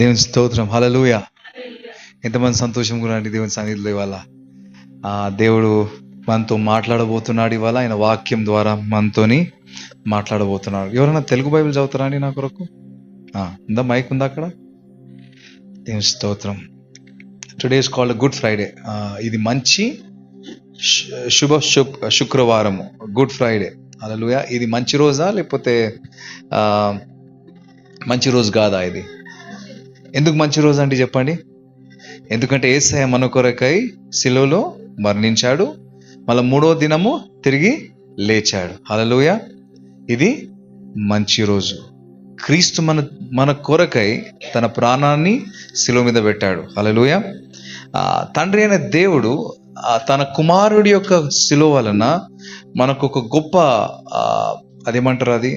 దేవుని స్తోత్రం. హల్లెలూయా. ఎంతమంది సంతోషంగా ఉన్నారండి దేవుని సన్నిధిలో ఇవాళ. దేవుడు మనతో మాట్లాడబోతున్నాడు ఇవాళ. ఆయన వాక్యం ద్వారా మనతోని మాట్లాడబోతున్నాడు. ఎవరైనా తెలుగు బైబిల్ చదువుతారా అండి నా కొరకు? ఉందా? మైక్ ఉందా అక్కడ? దేవుని స్తోత్రం. Today is called good Friday. ఇది మంచి శుక్రవారము, గుడ్ ఫ్రైడే. హల్లెలూయా. ఇది మంచి రోజా లేకపోతే మంచి రోజు కాదా ఇది? ఎందుకు మంచి రోజు అంటే చెప్పండి. ఎందుకంటే యేసయ్య మన కొరకై శిలువలో మరణించాడు, మళ్ళీ 3వ దినము తిరిగి లేచాడు. హల్లెలూయా. ఇది మంచి రోజు. క్రీస్తు మన కొరకై తన ప్రాణాన్ని శిలువ మీద పెట్టాడు. హల్లెలూయా. తండ్రి అయిన దేవుడు తన కుమారుడి యొక్క శిలువ వలన మనకు ఒక గొప్ప అదేమంటారు, అది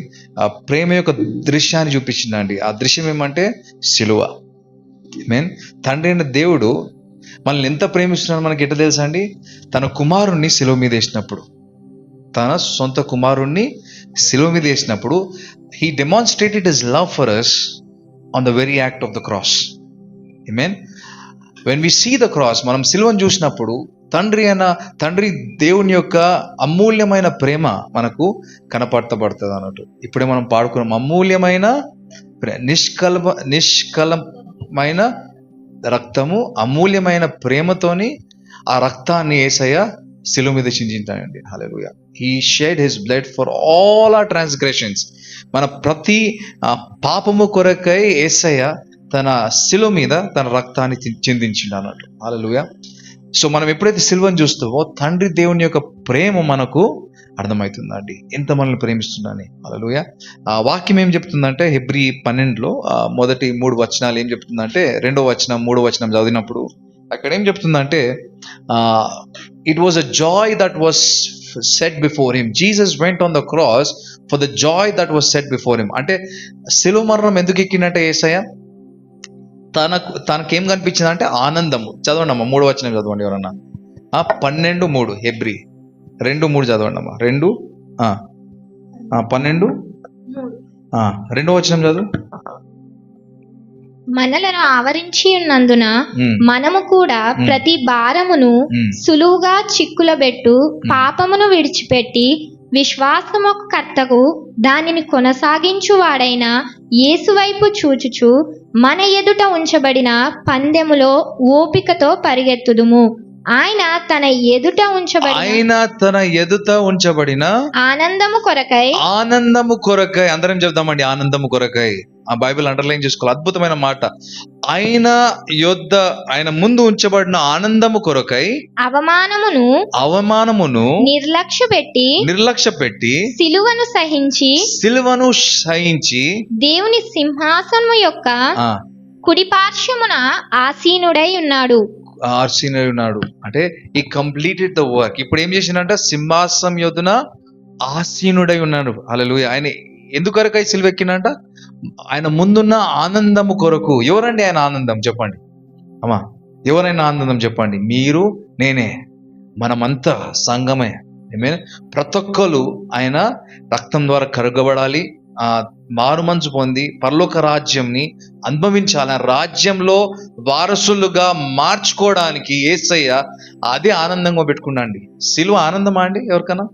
ప్రేమ యొక్క దృశ్యాన్ని చూపించిందండి. ఆ దృశ్యం ఏమంటే శిలువ. తండ్రి అయిన దేవుడు మనల్ని ఎంత ప్రేమిస్తున్నాడో మనకి ఎట్లా తెలుసా అండి? తన కుమారుణ్ణి శిలువ మీద వేసినప్పుడు, తన సొంత కుమారుణ్ణి శిలువ మీద వేసినప్పుడు he demonstrated his love for us on the very act of the cross. Amen. When we see the cross, మనం శిలువను చూసినప్పుడు తండ్రి దేవుని యొక్క అమూల్యమైన ప్రేమ మనకు కనపడతబడుతుంది అన్నట్టు. ఇప్పుడే మనం పాడుకున్నాం, అమూల్యమైన నిష్కలమైన రక్తము, అమూల్యమైన ప్రేమతోని ఆ రక్తాన్ని యేసయ్య శిలువ మీద చిందించాడండి. హల్లెలూయా. He shed his blood for all our transgressions. మన ప్రతి పాపము కొరకై యేసయ్య తన శిలువ మీద తన రక్తాన్ని చిందించిండు అన్నట్టు. హల్లెలూయా. సో మనం ఎప్పుడైతే శిలువను చూస్తామో తండ్రి దేవుని యొక్క ప్రేమ మనకు అర్థమవుతుందండి, ఎంత మనల్ని ప్రేమిస్తుందని. హల్లెలూయా. వాక్యం ఏం చెప్తుందంటే హెబ్రీ 12లో మొదటి 3 వచనాలు ఏం చెప్తుందంటే, 2వ వచనం 3వ వచనం చదివినప్పుడు అక్కడ ఏం చెప్తుందంటే, it was a Joy that was set before him. Jesus went on the cross for the Joy that was set before him. అంటే శిలువ మరణం ఎందుకు ఎక్కిందంటే యేసయ్య తనకేం కనిపించింది అంటే ఆనందము. చదవండి అమ్మా 3వ వచనం చదవండి ఎవరన్నా. 12:3 హెబ్రీ 2:3 చదవండి అమ్మా. 12 2వ వచనం చదువు. మనలను ఆవరించి ఉన్నందున మనము కూడా ప్రతి భారమును సులువుగా చిక్కులబెట్టు పాపమును విడిచిపెట్టి విశ్వాసముకు కర్తకు దానిని కొనసాగించువాడైన యేసు వైపు చూచుచు మన ఎదుట ఉంచబడిన పందెములో ఓపికతో పరిగెత్తుదుము. ఆయన తన ఎదుట ఉంచబడిన ఆనందము కొరకై అందరం చెప్దామండి, ఆనందము కొరకై. ఆ బైబిల్ అండర్లైన్ చేసుకోవాలి. అద్భుతమైన మాట. ఆయన ముందు ఉంచబడిన ఆనందము కొరకై అవమానమును నిర్లక్ష్య పెట్టి సిలువను సహించి దేవుని సింహాసనము యొక్క కుడి పార్శ్వమున ఆసీనుడై ఉన్నాడు. అంటే ఈ కంప్లీటెడ్ ద వర్క్. ఇప్పుడు ఏం చేసిందంట? సింహాసనం యొద్దన ఆసీనుడై ఉన్నాడు. హల్లెలూయా. ఆయన ఎందుకొరకై సిలువ ఎక్కినంట? ఆయన ముందున్న ఆనందము కొరకు. ఎవరండి ఆయన ఆనందం చెప్పండి అమ్మా? ఎవరైనా ఆనందం చెప్పండి. మీరు, నేనే, మనమంతా సంఘమే. ప్రతి ఒక్కరు ఆయన రక్తం ద్వారా కరగబడాలి, మారుమంచు పొంది పరలోక రాజ్యంని అనుభవించాలి. రాజ్యంలో వారసులుగా మార్చుకోవడానికి యేసయ్య అదే ఆనందంగా పెట్టుకున్నాండి. సిలువ ఆనందమా అండి ఎవరికన్నా?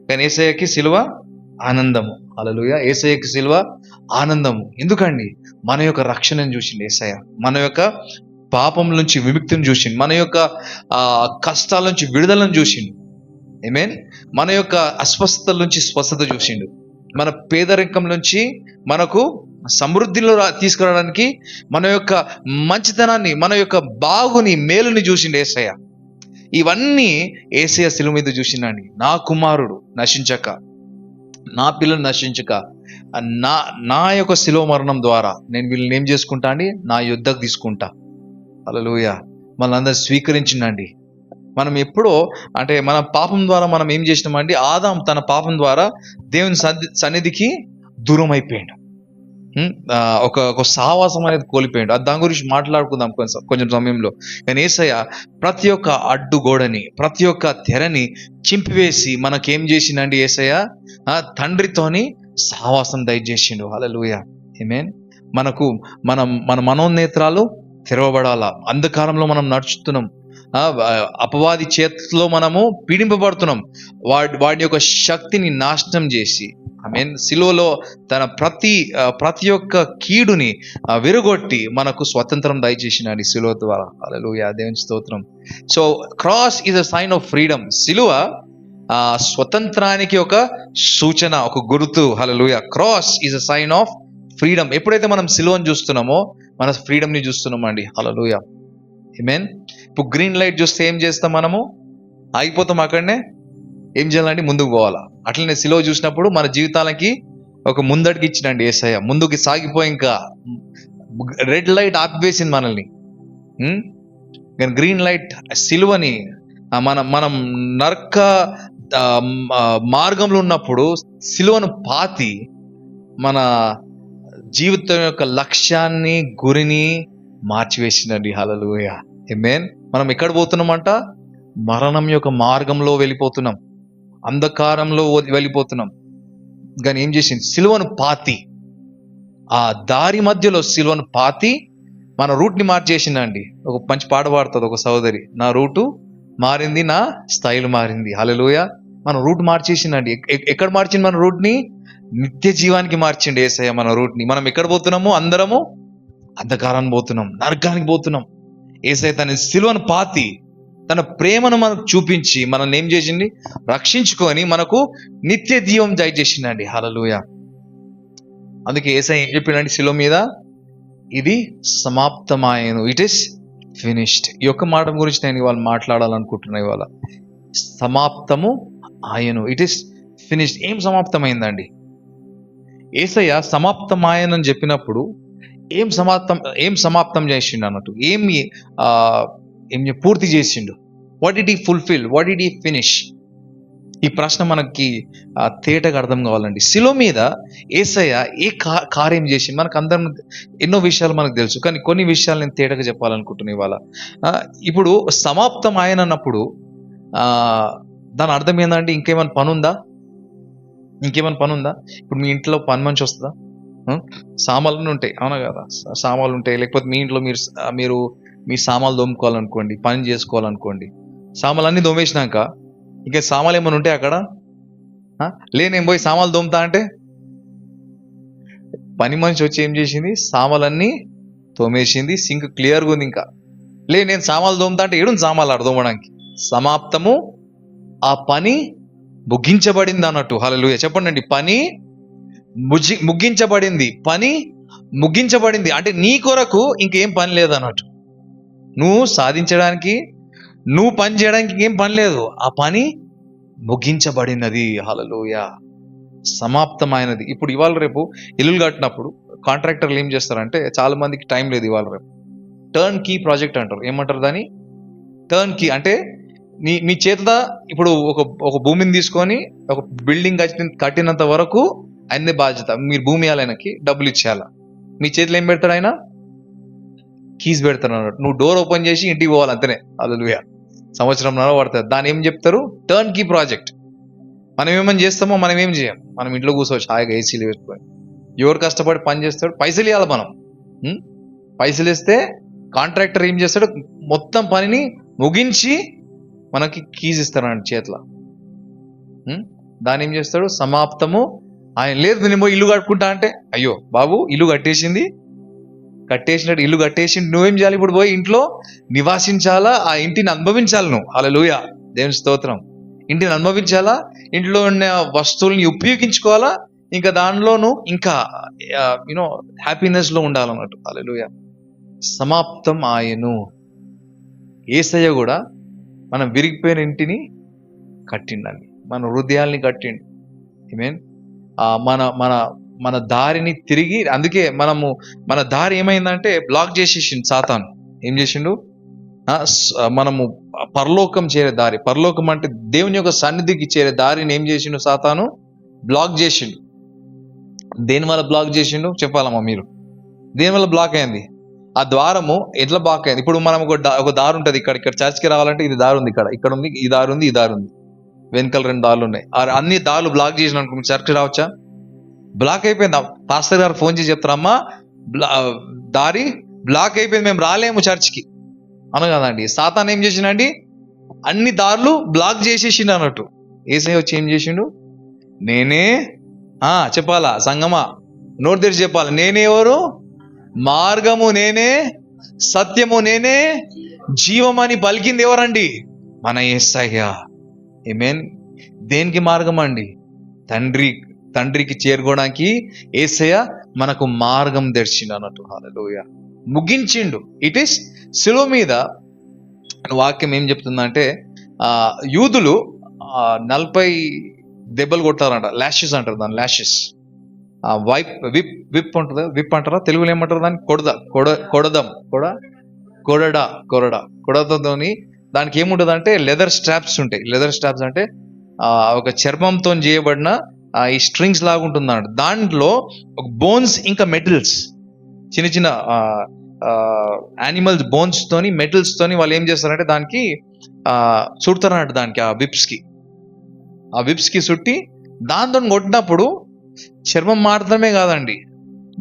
కానీ యేసయ్యకి సిలువ ఆనందము. హల్లెలూయా. యేసయ్యకి సిలువ ఆనందము. ఎందుకండి? మన యొక్క రక్షణను చూసిండు యేసయ్య, మన యొక్క పాపం నుంచి విముక్తిని చూసిండు, మన యొక్క కష్టాల నుంచి విడుదలను చూసిండు. ఆమేన్. మన యొక్క అస్వస్థతల నుంచి స్వస్థత చూసిండు, మన పేదరికం నుంచి మనకు సమృద్ధిలో తీసుకురావడానికి మన యొక్క మంచితనాన్ని, మన యొక్క బాగుని, మేలుని చూసిండు యేసయ్య. ఇవన్నీ యేసయ్య శిలువ మీద చూసిండండి. నా కుమారుడు నశించక, నా పిల్లలు నశించక, నా యొక్క శిలువ మరణం ద్వారా నేను వీళ్ళని ఏం చేసుకుంటా అండి? నా యుద్ధకు తీసుకుంటా. హల్లెలూయా. మనందరూ స్వీకరించిండండి. మనం ఎప్పుడో అంటే మన పాపం ద్వారా మనం ఏం చేసినామండి? ఆదాం తన పాపం ద్వారా దేవుని సన్నిధికి దూరం అయిపోయాడు. ఒక సావాసం అనేది కోల్పోయాడు. దాని గురించి మాట్లాడుకుందాం కొంచెం సమయంలో. కానీ యేసయ్య ప్రతి ఒక్క అడ్డుగోడని, ప్రతి ఒక్క తెరని చింపివేసి మనకేం చేసిండండి? యేసయ్య తండ్రితోని సావాసం దయచేసిండు. హల్లెలూయా. ఆమేన్. మన మనోనేత్రాలు తెరవబడాలా. అంధకారంలో మనం నడుచుతున్నాం, అపవాది చేతిలో మనము పీడింపబడుతున్నాం. వాడి యొక్క శక్తిని నాశనం చేసి సిలువలో తన ప్రతి ఒక్క కీడుని విరగొట్టి మనకు స్వతంత్రం దయచేసినాడు సిలువ ద్వారా. హల్లెలూయా, దేవుని స్తోత్రం. So cross is a sign of freedom. సిలువ స్వతంత్రానికి ఒక సూచన, ఒక గుర్తు. Hallelujah. Cross is a sign of freedom. ఎప్పుడైతే మనం సిలువను చూస్తున్నామో మన ఫ్రీడమ్ ని చూస్తున్నామండి. హల్లెలూయా, ఆమేన్. ఇప్పుడు గ్రీన్ లైట్ చూస్తే ఏం చేస్తాం, మనము ఆగిపోతాం అక్కడనే. ఏం చేయాలండి, ముందుకు పోవాలా. అట్లనే సిలువ చూసినప్పుడు మన జీవితాలకి ఒక ముందడికి ఇచ్చినండి యేసయ్య. ముందుకు సాగిపోయి ఇంకా రెడ్ లైట్ ఆపివేసింది మనల్ని. కానీ గ్రీన్ లైట్ సిలువని మనం నరక మార్గంలో ఉన్నప్పుడు సిలువను పాతి మన జీవితం యొక్క లక్ష్యాన్ని, గురిని మార్చివేసిందండి. హల్లెలూయా, ఆమేన్. మనం ఎక్కడ పోతున్నామంట, మరణం యొక్క మార్గంలో వెళ్ళిపోతున్నాం, అంధకారంలో వెళ్ళిపోతున్నాం. కానీ ఏం చేసింది, సిలువను పాతి, ఆ దారి మధ్యలో సిలువను పాతి మన రూట్ని మార్చేసిందండి. ఒక మంచి పాట పాడుతుంది ఒక సహోదరి, నా రూటు మారింది, నా స్టైల్ మారింది. హల్లెలూయా, మన రూట్ మార్చేసిందండి. ఎక్కడ మార్చింది మన రూట్ని? నిత్య జీవానికి మార్చిండి యేసయ్య మన రూట్ని. మనం ఎక్కడ పోతున్నాము, అందరము అంధకారానికి పోతున్నాం, నరకానికి పోతున్నాం. యేసయ్య తన సిలువను పాతి తన ప్రేమను మనకు చూపించి మనల్ని ఏం చేసింది, రక్షించుకొని మనకు నిత్య జీవం దయచేసిందండి. హల్లెలూయా. అందుకే యేసయ్య ఏం చెప్పినండి సిలువ మీద, ఇది సమాప్తమాయెను, ఇట్ ఈస్ ఫినిష్డ్. ఈ యొక్క మాట గురించి నేను ఇవాళ మాట్లాడాలనుకుంటున్నా. ఇవాళ సమాప్తము ఆయను, ఇట్ ఈస్ ఫినిష్డ్. ఏం సమాప్తమైందండి? యేసయ్య సమాప్తమాయనని చెప్పినప్పుడు ఏం సమాప్తం చేసిండు అన్నట్టు, ఏం పూర్తి చేసిండు. What did he fulfil, what did he finish? ఈ ప్రశ్న మనకి తేటగా అర్థం కావాలండి. శిలువ మీద యేసయ్య ఏ కార్యం చేసి, మనకు అందరం ఎన్నో విషయాలు మనకు తెలుసు, కానీ కొన్ని విషయాలు నేను తేటగా చెప్పాలనుకుంటున్నాను ఇవాళ. ఇప్పుడు సమాప్తం ఆయన అన్నప్పుడు దాని అర్థం ఏంటంటే, ఇంకేమైనా పని ఉందా? ఇప్పుడు మీ ఇంట్లో పని మనిషి వస్తుందా? సామాన్లు ఉంటాయి, అవునా కదా? సామాన్లు ఉంటాయి. లేకపోతే మీ ఇంట్లో మీరు మీ సామాన్లు దోముకోవాలనుకోండి, పని చేసుకోవాలనుకోండి. సామాన్లు అన్నీ దోమేసినాక ఇంకా సామాన్లు ఏమైనా ఉంటాయి అక్కడ? నేను పోయి సామాన్లు దోముతా అంటే పని మనిషి వచ్చి ఏం చేసింది, సామాన్లన్నీ తోమేసింది, సింక్ క్లియర్గా ఉంది. ఇంకా నేను సామాన్లు దోముతా అంటే ఏడు సామాన్లు ఆడ దోమడానికి. సమాప్తము, ఆ పని ముగించబడింది అన్నట్టు. హల్లెలూయా, చెప్పండి. పని ముగించబడింది అంటే నీ కొరకు ఇంకేం పని లేదు అన్నట్టు. నువ్వు సాధించడానికి, నువ్వు పని చేయడానికి ఏం పని లేదు, ఆ పని ముగించబడినది. హల్లెలూయా, సమాప్తమైనది. ఇప్పుడు ఇవాళ రేపు ఇల్లులు కట్టినప్పుడు కాంట్రాక్టర్లు ఏం చేస్తారంటే, చాలా మందికి టైం లేదు ఇవాళ రేపు. టర్న్ కీ ప్రాజెక్ట్ అంటారు. ఏమంటారు దాన్ని? టర్న్ కీ అంటే మీ చేత ఇప్పుడు ఒక భూమిని తీసుకొని ఒక బిల్డింగ్ కట్టినంత వరకు ఆయనే బాధ్యత. మీరు భూమి ఆయనకి డబ్బులు ఇచ్చేయాల. మీ చేతిలో ఏం పెడతాడు ఆయన? కీస్ పెడతాడు అన్నట్టు. నువ్వు డోర్ ఓపెన్ చేసి ఇంటికి పోవాలి అంతనే. హల్లెలూయా, సంవత్సరంన్నర పడుతుంది. దాన్ని ఏం చెప్తారు? Turnkey project. మనం ఏమని చేస్తామో మనం ఏం చేయం. మనం ఇంట్లో కూర్చోవచ్చు హాయిగా ఏసీలు వేసుకొని. ఎవరు కష్టపడి పని చేస్తాడు? పైసలు ఇవ్వాలి మనం. పైసలు ఇస్తే కాంట్రాక్టర్ ఏం చేస్తాడు? మొత్తం పనిని ముగించి మనకి కీస్ ఇస్తాడు చేతిలో. దాన్ని ఏం చేస్తాడు? సమాప్తము ఆయన. లేదు నేను ఇల్లు కట్టుకుంటా అంటే, అయ్యో బాబు ఇల్లు కట్టేసినట్టు ఇల్లు కట్టేసి నువ్వేం చేయాలి? ఇప్పుడు పోయి ఇంట్లో నివాసించాలా, ఆ ఇంటిని అనుభవించాలి నువ్వు. హల్లెలూయా, దేవుని స్తోత్రం. ఇంటిని అనుభవించాలా, ఇంట్లో ఉన్న వస్తువుల్ని ఉపయోగించుకోవాలా, ఇంకా దానిలోనూ ఇంకా హ్యాపీనెస్ లో ఉండాలన్నట్టు. హల్లెలూయా, సమాప్తం ఆయను. యేసయ్య కూడా మనం విరిగిపోయిన ఇంటిని కట్టిండండి, మన హృదయాల్ని కట్టిండు. ఆమేన్. మన దారిని తిరిగి, అందుకే మన దారి ఏమైందంటే బ్లాక్ చేసేసిండు సాతాను. ఏం చేసిండు? మనము పరలోకం చేరే దారి, పరలోకం అంటే దేవుని యొక్క సన్నిధికి చేరే దారిని ఏం చేసిండు? సాతాను బ్లాక్ చేసిండు. దేనివల్ల బ్లాక్ చేసిండు చెప్పాలమ్మా మీరు? దేనివల్ల బ్లాక్ అయింది? ఆ ద్వారము ఎట్లా బ్లాక్ అయింది? ఇప్పుడు మనం ఒక దారి ఉంటుంది, ఇక్కడ చర్చ్కి రావాలంటే ఇది దారి ఉంది, ఇక్కడ ఉంది, ఈ దారి ఉంది, ఈ దారి ఉంది, వెనకాల 2 దారులు ఉన్నాయి. అన్ని దారులు బ్లాక్ చేసిన అనుకో చర్చ్కి రావచ్చా? బ్లాక్ అయిపోయింది. పాస్టర్ గారు ఫోన్ చేసి చెప్తారమ్మా దారి బ్లాక్ అయిపోయింది, మేము రాలేము చర్చ్కి అనగదండి. సాతాన్ ఏం చేసిండండి, అన్ని దారులు బ్లాక్ చేసేసిండు అన్నట్టు. యేసయ్య వచ్చి ఏం చేసిండు, నేనే చెప్పాలా సంగమా, నోరు తెరిచి చెప్పాలి, నేనే ఎవరు, మార్గము నేనే, సత్యము నేనే, జీవమని పలికింది ఎవరండి, మన యేసయ్య. ఆమేన్. దేనికి మార్గం అండి, తండ్రికి చేరుకోవడానికి యేసయ్య మనకు మార్గం తెరిచిండు అన్నట్టు. హల్లెలూయా. ముగించిండు. ఇట్ ఈస్ శిలువ మీద వాక్యం ఏం చెప్తుందంటే యూదులు 40 దెబ్బలు కొట్టారంట, ల్యాషెస్ అంటారు దాన్ని, ల్యాషెస్. విప్ ఉంటుంది, విప్ అంటారా తెలుగులో ఏమంటారు దాన్ని, కొడదతోని. దానికి ఏముంటుంది అంటే లెదర్ స్ట్రాప్స్ ఉంటాయి. లెదర్ స్ట్రాప్స్ అంటే ఒక చర్మంతో చేయబడిన ఈ స్ట్రింగ్స్ లాగా ఉంటుంది అన్నమాట. దాంట్లో ఒక బోన్స్ ఇంకా మెటల్స్, చిన్న చిన్న యానిమల్స్ బోన్స్ తోని మెటల్స్ తోని వాళ్ళు ఏం చేస్తారంటే దానికి చుడతారన్నట్టు, దానికి ఆ విప్స్ కి చుట్టి దాంతో కొట్టినప్పుడు చర్మం మాత్రమే కాదండి,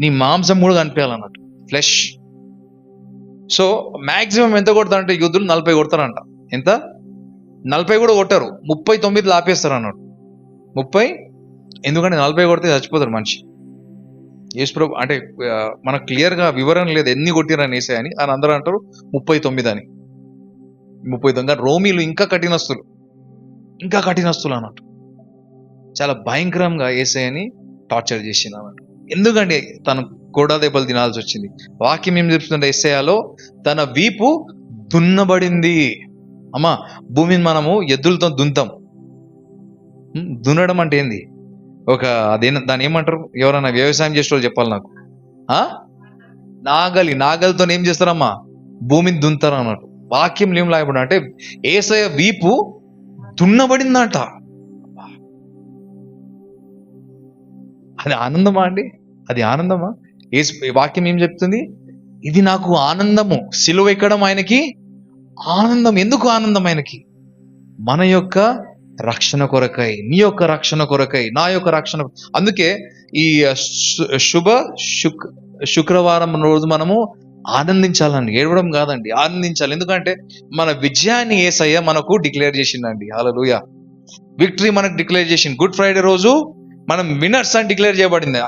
నీ మాంసం కూడా కనిపించాలన్నట్టు, ఫ్లెష్. సో మాక్సిమం ఎంత కొడతారంటే యూదులు 40 కొడతారంట. ఎంత? 40 కూడా కొట్టారు, 39 ఆపేస్తారు అన్నట్టు. 30, ఎందుకంటే 40 కొడితే చచ్చిపోతారు మనిషి. యేసుప్రభు అంటే మనకు క్లియర్ గా వివరణ లేదు ఎన్ని కొట్టిరని యేసయ్య అని అందరూ అంటారు 39 అని. 39. రోమీలు ఇంకా కఠినస్తులు అన్నట్టు. చాలా భయంకరంగా యేసయ్యని టార్చర్ చేసింది అన్నట్టు. ఎందుకంటే తను కొడా దెబ్బలు తినాల్సి వచ్చింది. వాక్యం ఏం చెప్తుందంటే యేసయ్యలో తన వీపు దున్నబడింది. అమ్మా, భూమిని మనము ఎద్దులతో దున్నుతాం. దున్నడం అంటే ఏంది, దాన్ని ఏమంటారు, ఎవరైనా వ్యవసాయం చేసే వాళ్ళు చెప్పాలి నాకు. నాగలితో ఏం చేస్తారమ్మా, భూమిని దున్నుతారు అన్నట్టు. వాక్యం ఏం లాగబడి అంటే యేసయ్య వీపు దున్నబడిందంట. అది ఆనందమా అండి, అది ఆనందమా? వాక్యం ఏం చెప్తుంది, ఇది నాకు ఆనందము, సిలువ ఎక్కడం ఆయనకి ఆనందం. ఎందుకు ఆనందం ఆయనకి? మన యొక్క రక్షణ కొరకై, నీ యొక్క రక్షణ కొరకై, నా యొక్క రక్షణ. అందుకే ఈ శుక్రవారం రోజు మనము ఆనందించాలండి, ఏడవడం కాదండి, ఆనందించాలి. ఎందుకంటే మన విజయాన్ని యేసయ్య మనకు డిక్లేర్ చేసిండండి. హల్లెలూయా. విక్టరీ మనకు డిక్లేర్ చేసింది. గుడ్ ఫ్రైడే రోజు మనం విన్నర్స్ అని డిక్లేర్ చేయబడింది.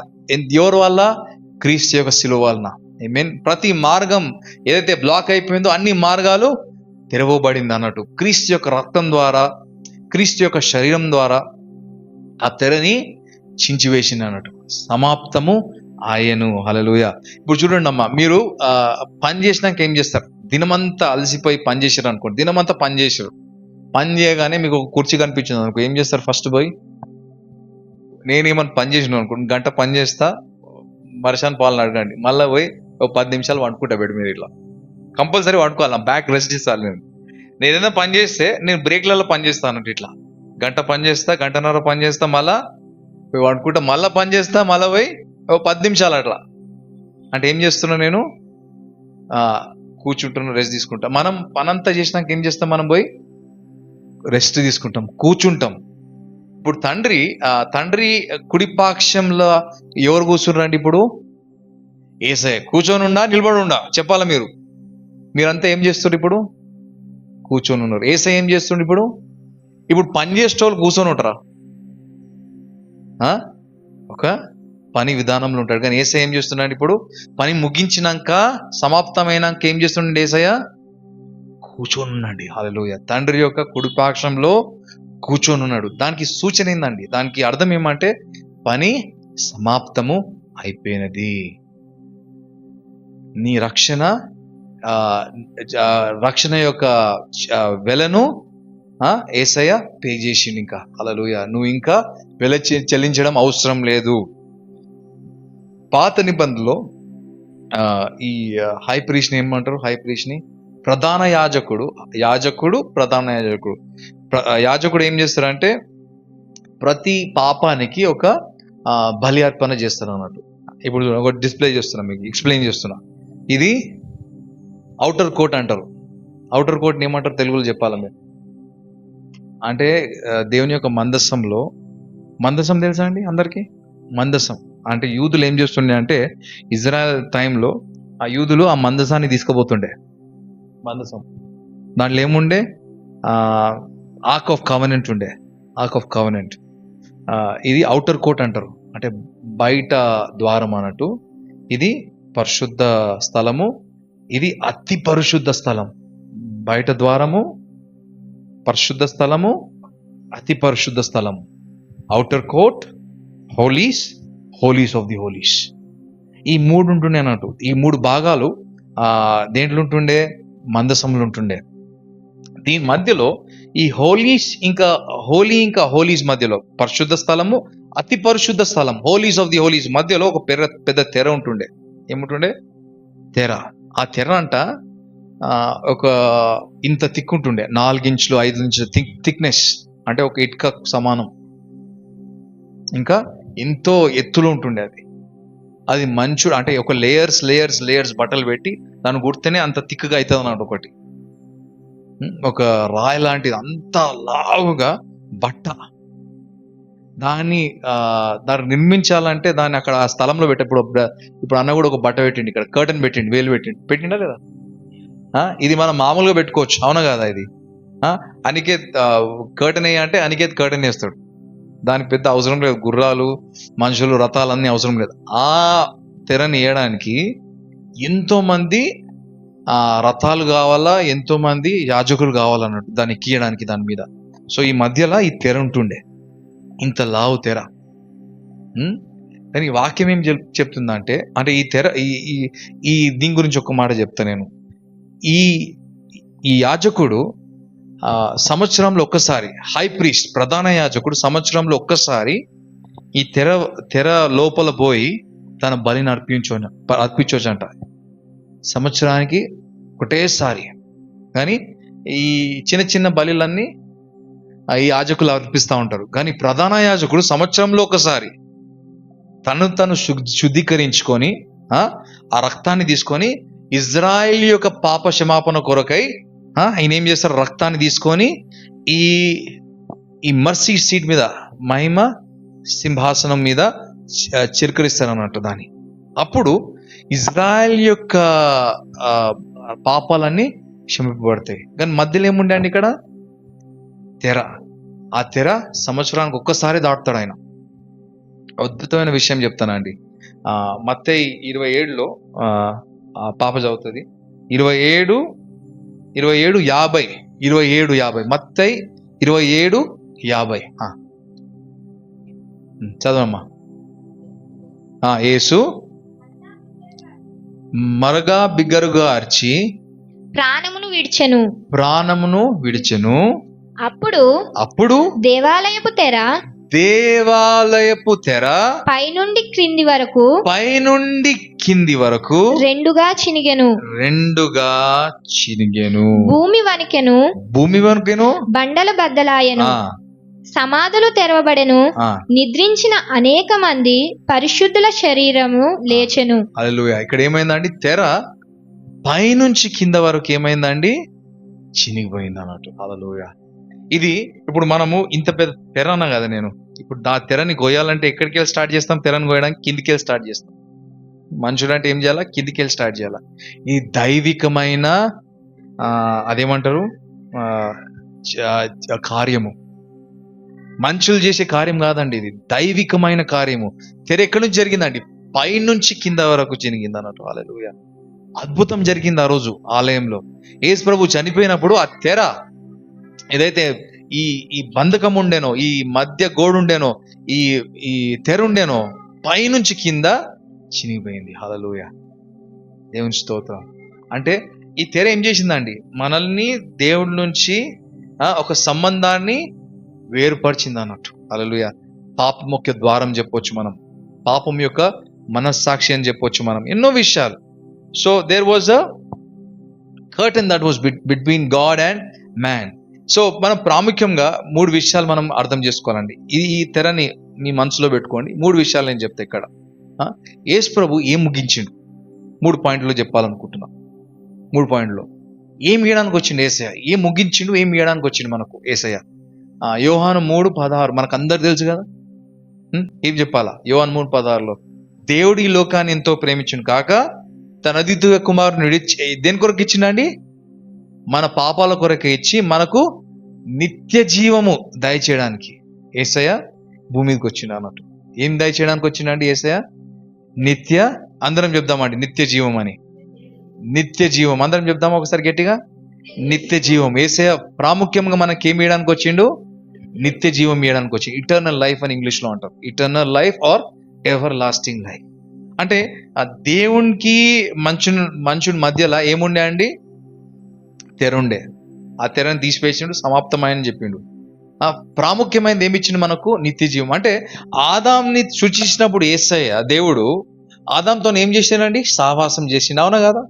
ఎవరి వల్ల? క్రీస్తు యొక్క శిలువ వలన. ఆమేన్. ప్రతి మార్గం ఏదైతే బ్లాక్ అయిపోయిందో అన్ని మార్గాలు తెరవబడింది అన్నట్టు. క్రీస్తు యొక్క రక్తం ద్వారా, క్రీస్తు యొక్క శరీరం ద్వారా ఆ తెరని చించివేసింది అన్నట్టు. సమాప్తము ఆయను. హల్లెలూయా. ఇప్పుడు చూడండి అమ్మా, మీరు పని చేసినాక ఏం చేస్తారు? దినమంతా అలసిపోయి పని చేశారు అనుకోండి, దినమంతా పని చేశారు, పని చేయగానే మీకు ఒక కుర్చీ కనిపించింది అనుకో, ఏం చేస్తారు? ఫస్ట్ పోయి, నేనేమన్నా పని చేసిన అనుకోండి, గంట పని చేస్తా, మరసాన్ పాలను అడగండి, మళ్ళీ పోయి ఒక 10 నిమిషాలు వండుకుంటా బెడ్ మీద. ఇట్లా కంపల్సరీ వండుకోవాలి, నా బ్యాక్ రెస్ట్ ఇస్తాను. నేను ఏదైనా పని చేస్తే నేను బ్రేక్లలో పని చేస్తాను. ఇట్లా గంట పని చేస్తా, గంటన్నర పని చేస్తా, మళ్ళా పోయి వండుకుంటా, మళ్ళీ పని చేస్తా, మళ్ళీ పోయి ఒక 10 నిమిషాలు అట్లా. అంటే ఏం చేస్తున్నా నేను? కూర్చుంటున్నా, రెస్ట్ తీసుకుంటా. మనం పనంతా చేసినాక ఏం చేస్తాం? మనం పోయి రెస్ట్ తీసుకుంటాం, కూర్చుంటాం. ఇప్పుడు తండ్రి కుడిపాక్షంలో ఎవరు కూర్చున్నారండి? ఇప్పుడు యేసయ్య. కూర్చొని ఉండా, నిలబడి ఉండా? చెప్పాలా మీరు? మీరంతా ఏం చేస్తున్నారు? ఇప్పుడు కూర్చొని ఉన్నారు. యేసయ్య ఏం చేస్తుండ్రు? ఇప్పుడు పని చేసేటోళ్ళు కూర్చొని ఉంటారా? ఒక పని విధానంలో ఉంటాడు. కానీ యేసయ్య ఏం చేస్తున్నాడు? ఇప్పుడు పని ముగించినాక, సమాప్తమైనాక ఏం చేస్తుండే యేసయ్య? కూర్చొని ఉన్నాడు. హల్లెలూయా. తండ్రి యొక్క కుడిపాక్షంలో కూర్చొని ఉన్నాడు. దానికి సూచన ఏందండి? దానికి అర్థం ఏమంటే పని సమాప్తము అయిపోయినది. నీ రక్షణ యొక్క వెలను యేసయ్య పే చేసిండు. ఇంకా హల్లెలూయా. నువ్వు ఇంకా వెల చెల్లించడం అవసరం లేదు. పాత నిబంధనలో ఈ హై ప్రీస్ట్ ని ఏమంటారు? హై ప్రీస్ట్ ని ప్రధాన యాజకుడు. యాజకుడు ఏం చేస్తారంటే ప్రతి పాపానికి ఒక బలి అర్పణ చేస్తారు అన్నట్టు. ఇప్పుడు ఒక డిస్ప్లే చేస్తున్నా, మీకు ఎక్స్ప్లెయిన్ చేస్తున్నా. ఇది ఔటర్ కోట్ అంటారు. ఔటర్ కోట్ని ఏమంటారు తెలుగులో చెప్పాలా మీరు? అంటే దేవుని యొక్క మందసం తెలుసా అండి అందరికీ? మందసం అంటే యూదులు ఏం చేస్తుండే అంటే ఇజ్రాయెల్ టైంలో ఆ యూదులు ఆ మందసాన్ని తీసుకుపోతుండే. మందసం దాంట్లో ఏముండే ఆర్క్ ఆఫ్ కవెనెంట్ ఉండే. ఆర్క్ ఆఫ్ కవెనెంట్ ఇది ఔటర్ కోట్ అంటారు, అంటే బయట ద్వారం అన్నట్టు. ఇది పరిశుద్ధ స్థలము, ఇది అతి పరిశుద్ధ స్థలం. బయట ద్వారము పరిశుద్ధ స్థలము, అతి పరిశుద్ధ స్థలము. Outer court, holies, holies of the holies. ఈ మూడు ఉంటుండే అన్నట్టు. ఈ మూడు భాగాలు దేంట్లో ఉంటుండే? మందసంలో ఉంటుండే. దీని మధ్యలో ఈ హోలీస్ ఇంకా హోలీస్ మధ్యలో పరిశుద్ధ స్థలము, అతి పరిశుద్ధ స్థలం, హోలీస్ ఆఫ్ ది హోలీస్ మధ్యలో ఒక పెద్ద తెర ఉంటుండే. ఏముంటుండే? తెర. ఆ తెర అంట ఒక ఇంత థిక్ ఉంటుండే, 4 ఇంచులు 5 ఇంచులు థిక్నెస్, అంటే ఒక ఇటుక సమానం. ఇంకా ఎంతో ఎత్తులో ఉంటుండే అది మంచు, అంటే ఒక లేయర్స్ బట్టలు పెట్టి దాన్ని గుర్తేనే అంత థిక్గా అవుతుంది అన్నట్టు. ఒకటి ఒక రాయి లాంటిది, అంత లావుగా బట్ట. దాన్ని నిర్మించాలంటే దాన్ని అక్కడ ఆ స్థలంలో పెట్టేప్పుడు, ఇప్పుడు అన్న కూడా ఒక బట్ట పెట్టిండి, ఇక్కడ కర్టన్ పెట్టిండి, వేలు పెట్టిండా లేదా? ఇది మనం మామూలుగా పెట్టుకోవచ్చు, అవునా కదా? ఇది అనికేత్ కర్టన్ వేయ అంటే అనికేత్ కర్టన్ వేస్తాడు. దానికి పెద్ద అవసరం లేదు, గుర్రాలు, మనుషులు, రథాలు అన్నీ అవసరం లేదు. ఆ తెరని వేయడానికి ఎంతో మంది రథాలు కావాలా, ఎంతో మంది యాజకులు కావాలన్నట్టు దాన్ని ఎక్కియడానికి దాని మీద. సో ఈ మధ్యలో ఈ తెర ఉంటుండే, ఇంత లావు తెర. కానీ వాక్యం ఏం చెప్తుందంటే, అంటే ఈ తెర ఈ దీని గురించి ఒక మాట చెప్తా నేను. ఈ యాజకుడు సంవత్సరంలో ఒక్కసారి, హై ప్రీస్ట్ ప్రధాన యాజకుడు సంవత్సరంలో ఒక్కసారి ఈ తెర లోపల పోయి తన బలిని అర్పించవచ్చంట. సంవత్సరానికి ఒకటేసారి. కానీ ఈ చిన్న బలిలన్నీ ఈ యాజకులు అర్పిస్తూ ఉంటారు. కానీ ప్రధాన యాజకుడు సంవత్సరంలో ఒకసారి తను శుద్ధీకరించుకొని ఆ రక్తాన్ని తీసుకొని ఇజ్రాయెల్ యొక్క పాప క్షమాపణ కొరకై ఆయన ఏం చేస్తారు? రక్తాన్ని తీసుకొని ఈ మర్సీ సీట్ మీద, మహిమ సింహాసనం మీద చిరకరిస్తారు అన్నట్టు దాన్ని. అప్పుడు ఇజ్రాయెల్ యొక్క పాపాలన్నీ క్షమింపబడతాయి. కానీ మధ్యలో ఏముండే అండి ఇక్కడ? తెర. ఆ తెర సంవత్సరానికి ఒక్కసారి దాటుతాడు ఆయన. అద్భుతమైన విషయం చెప్తానండి. మత్తయి 27లో పాప చదువుతుంది. 27:50 మత్తయి 27:50 చదవమ్మా. యేసు మరగా బిగ్గరగా అర్చి ప్రాణమును విడిచెను. అప్పుడు దేవాలయపు తెర పైనుండి కింది వరకు రెండుగా చినిగెను. భూమి వణికెను, బండలు బద్దలాయెను, సమాధులు తెరవబడెను, నిద్రించిన అనేక మంది పరిశుద్ధుల శరీరము లేచెను. హల్లెలూయా. ఇక్కడ ఏమైందండి? తెర పైనుంచి కింద వరకు ఏమైందండి? చినిగిపోయింది అన్నట్టు. హల్లెలూయా. ఇది ఇప్పుడు మనము ఇంత పెద్ద తెర అన్నా కదా నేను, ఇప్పుడు ఆ తెరని గోయాలంటే ఎక్కడికి వెళ్ళి స్టార్ట్ చేస్తాం? తెరని గోయడానికి కిందికి వెళ్ళి స్టార్ట్ చేస్తాం. మనుషులు అంటే ఏం చేయాలా? కిందికి వెళ్ళి స్టార్ట్ చేయాలా. ఈ దైవికమైన అదేమంటారు కార్యము, మనుషులు చేసే కార్యం కాదండి, ఇది దైవికమైన కార్యము. తెర ఎక్కడి నుంచి జరిగిందండి? పైనుంచి కింద వరకు చినిగింది అన్నట్టు. హల్లెలూయా. అద్భుతం జరిగింది ఆ రోజు ఆలయంలో. యేసు ప్రభు చనిపోయినప్పుడు ఆ తెర ఏదైతే ఈ బంధకం ఉండేనో, ఈ మధ్య గోడు ఉండేనో, ఈ తెర ఉండేనో, పైనుంచి కింద చినిగిపోయింది. హల్లెలూయా. దేవుని స్తోత్రం. అంటే ఈ తెర ఏం చేసిందండి? మనల్ని దేవుడి నుంచి ఒక సంబంధాన్ని వేరుపరిచింది అన్నట్టు. హల్లెలూయా. పాపం యొక్క ద్వారం చెప్పొచ్చు మనం, పాపం యొక్క మనస్సాక్షి అని చెప్పొచ్చు మనం, ఎన్నో విషయాలు. So there was a curtain that was between God and man. So మనం ప్రాముఖ్యంగా 3 విషయాలు మనం అర్థం చేసుకోవాలండి. ఈ తెరని మీ మనసులో పెట్టుకోండి. 3 విషయాలు నేను చెప్తా ఇక్కడ. యేసు ప్రభు ఏం ముగించిండు? 3 పాయింట్లు చెప్పాలనుకుంటున్నా. 3 పాయింట్లు. ఏం ఇవ్వడానికి వచ్చిండు యేసయ్య? ఏం ముగించిండు? ఏం ఇవ్వడానికి వచ్చిండు మనకు యేసయ్య? యోహాను 3:16 మనకు అందరు తెలుసు కదా. ఏం చెప్పాలా? యోహాను 3:16లో దేవుడు ఈ లోకాన్ని ఎంతో ప్రేమించును కాక తన అద్వితీయ కుమారుని దేని కొరకు ఇచ్చిండండి? మన పాపాల కొరకు ఇచ్చి మనకు నిత్య జీవము దయచేయడానికి యేసయ్య భూమి మీదకి వచ్చిండు అన్నట్టు. ఏం దయచేయడానికి వచ్చిండండి యేసయ్య? అందరం చెప్దామండి నిత్య జీవం అని. నిత్య జీవం అందరం చెప్దామా ఒకసారి గట్టిగా? నిత్య జీవం. యేసయ్య ప్రాముఖ్యంగా మనకి ఏమి ఇవ్వడానికి వచ్చిండు? నిత్య జీవం ఇవ్వడానికి వచ్చి, ఇటర్నల్ లైఫ్ అని ఇంగ్లీష్లో అంటారు. Eternal life or everlasting life. అంటే ఆ దేవునికి మనుషుని మధ్యలో ఏముండే అండి? తెర ఉండే. ఆ తెరను తీసివేసిండు, సమాప్తమైనని చెప్పిండు. ఆ ప్రాముఖ్యమైనది ఏమి ఇచ్చిండు మనకు? నిత్య జీవం. అంటే ఆదాంని సృష్టించినప్పుడు యేసయ్య దేవుడు ఆదాంతో ఏం చేసిండండి? సావాసం చేసిండు. అవునా కదా?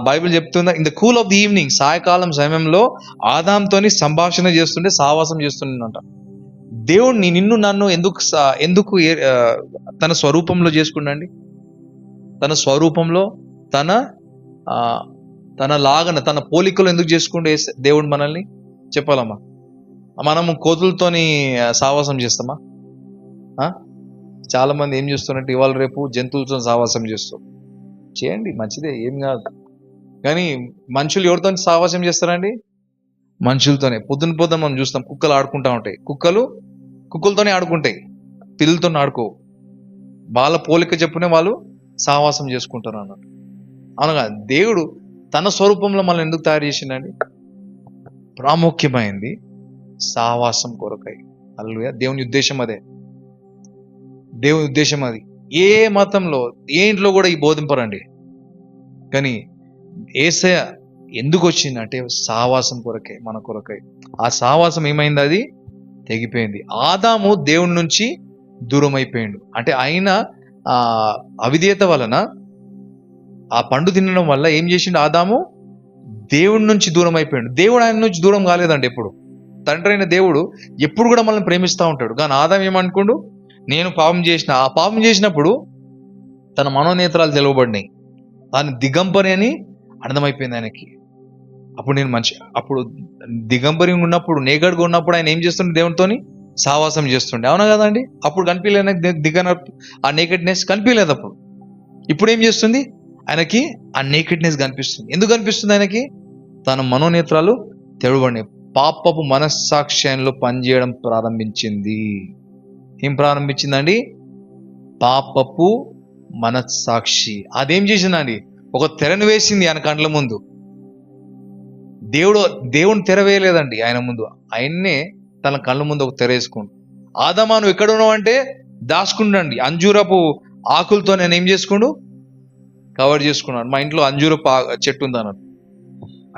బైబిల్ చెప్తుందా, in the cool of the evening, సాయంకాలం సమయంలో ఆదాంతోని సంభాషణ చేస్తుండే, సావాసం చేస్తుండేనంట. దేవుడిని నిన్ను నన్ను ఎందుకు తన స్వరూపంలో చేసుకుండండి? తన స్వరూపంలో తన లాగన తన పోలికలు ఎందుకు చేసుకుంటే దేవుడు మనల్ని? చెప్పాలమ్మా. మనము కోతులతోని సావాసం చేస్తామా? చాలా మంది ఏం చేస్తున్నట్టు ఇవాళ రేపు జంతువులతో సావాసం చేస్తాం. చేయండి, మంచిదే, ఏం కాదు. కానీ మనుషులు ఎవరితో సావాసం చేస్తారండి? మనుషులతోనే. పొద్దున మనం చూస్తాం, కుక్కలు ఆడుకుంటా ఉంటాయి. కుక్కలతోనే ఆడుకుంటాయి, పిల్లలతో ఆడుకో. వాళ్ళ పోలిక చెప్పునే వాళ్ళు సావాసం చేసుకుంటారు అన్నట్టు. అవునగా? దేవుడు తన స్వరూపంలో మనం ఎందుకు తయారు చేసిండండి? ప్రాముఖ్యమైంది సావాసం కొరకై. హల్లెలూయా. దేవుని ఉద్దేశం అదే. దేవుని ఉద్దేశం అది. ఏ మతంలో, ఏ ఇంట్లో కూడా ఈ బోధింపరండి. కానీ యేసయ్య ఎందుకు వచ్చిందంటే సావాసం కొరకే, మన కొరకై. ఆ సావాసం ఏమైంది? అది తెగిపోయింది. ఆదాము దేవుడి నుంచి దూరం అయిపోయిండు. అంటే ఆయన అవిధేయత వలన, ఆ పండు తినడం వల్ల ఏం చేసిండు? ఆదాము దేవుడి నుంచి దూరం అయిపోయిండు. దేవుడు ఆయన నుంచి దూరం కాలేదండి ఎప్పుడు. తండ్రి అయిన దేవుడు ఎప్పుడు కూడా మనల్ని ప్రేమిస్తూ ఉంటాడు. కానీ ఆదాం ఏమనుకోండు? నేను పాపం చేసిన. ఆ పాపం చేసినప్పుడు తన మనోనేత్రాలు తెలవబడినాయి. తాను దిగంబరి అని అర్థమైపోయింది ఆయనకి. అప్పుడు దిగంబరి ఉన్నప్పుడు, నేగడ్గా ఉన్నప్పుడు ఆయన ఏం చేస్తుండే? దేవునితోని సావాసం చేస్తుండే. అవునా కదండి? అప్పుడు కనిపించలేదు ఆ నేకెడ్నెస్ కనిపించలేదు అప్పుడు. ఇప్పుడు ఏం చేస్తుంది? ఆయనకి ఆ నేకెడ్నెస్ కనిపిస్తుంది. ఎందుకు కనిపిస్తుంది ఆయనకి? తన మనోనేత్రాలు తెరవబడినాయి. పాపపు మనస్సాక్ష్యంలో పనిచేయడం ప్రారంభించింది. ఏం ప్రారంభించిందండి? పాపపు మనస్సాక్షి. అదేం చేసిందండి? ఒక తెరను వేసింది ఆయన కండ్ల ముందు. దేవుని తెర వేయలేదండి ఆయన ముందు. ఆయన్నే తన కళ్ళ ముందు ఒక తెర వేసుకోండి. ఆదామా నువ్వు ఎక్కడ ఉన్నావు అంటే దాచుకుండండి. అంజూరపు ఆకులతో నేను ఏం చేసుకుండు? కవర్ చేసుకున్నాను. మా ఇంట్లో అంజూరపు చెట్టు ఉంది అన్నట్టు.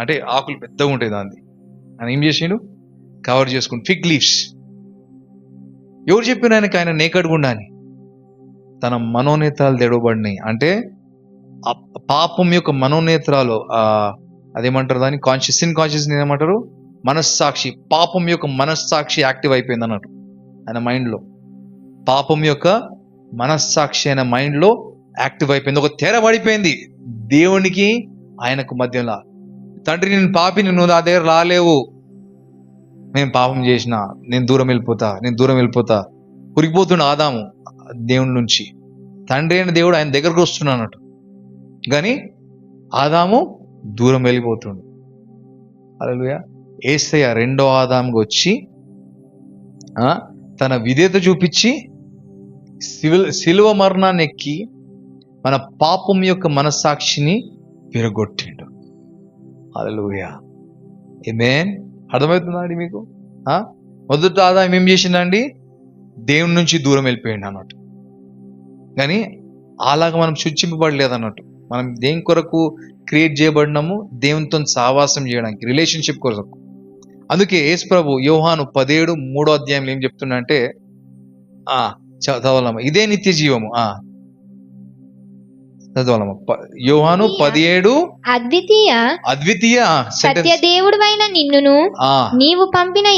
అంటే ఆకులు పెద్దగా ఉంటాయి దాన్ని. ఆయన ఏం చేసిండు? కవర్ చేసుకుండు. Fig leaves. ఎవరు చెప్పిన ఆయనకి ఆయన నేకడ్గుండా అని? తన మనోనేత్రాలు తెడవబడినాయి. అంటే పాపం యొక్క మనోనేత్రాలు, అదేమంటారు దాన్ని? కాన్షియస్ ఏమంటారు? మనస్సాక్షి. పాపం యొక్క మనస్సాక్షి యాక్టివ్ అయిపోయింది అన్నట్టు ఆయన మైండ్లో. పాపం యొక్క మనస్సాక్షి అయిన మైండ్లో యాక్టివ్ అయిపోయింది. ఒక తెర పడిపోయింది దేవునికి ఆయనకు మధ్యలో. తండ్రి నేను పాపిని, నువ్వు నా దగ్గర రాలేవు, నేను పాపం చేసిన, నేను దూరం వెళ్ళిపోతా. ఉరికిపోతుండే ఆదాము దేవుని నుంచి. తండ్రి అయిన దేవుడు ఆయన దగ్గరకు వస్తున్నాడు అన్నట్టు. కానీ ఆదాము దూరం వెళ్ళిపోతుండు. హల్లెలూయా. యేసయ్య రెండో ఆదాముగా వచ్చి తన విధేయత చూపించి శిలువ మరణాన్ని ఎక్కి మన పాపం యొక్క మనస్సాక్షిని విరగొట్టిండు. హల్లెలూయా. ఆమేన్. అర్థమవుతుందా అండి మీకు? మొదట ఆదాం ఏం చేసిందండి? దేవుని నుంచి దూరం వెళ్ళిపోయింది అన్నట్టు. కానీ అలాగా మనం సృష్టింపబడలేదు అన్నట్టు. మనం దేని కొరకు క్రియేట్ చేయబడినాము? దేవునితో సావాసం చేయడానికి, రిలేషన్షిప్ కొరకు. అందుకే యేసు ప్రభు యోహాను 17:3 ఏం చెప్తున్నా అంటే, చదవాలమ్మా, ఇదే నిత్య జీవము. చదవాలమ్మా. యోహాను 17. అద్వితీయ సత్య దేవుడైన నిన్నును నీవు పంపిన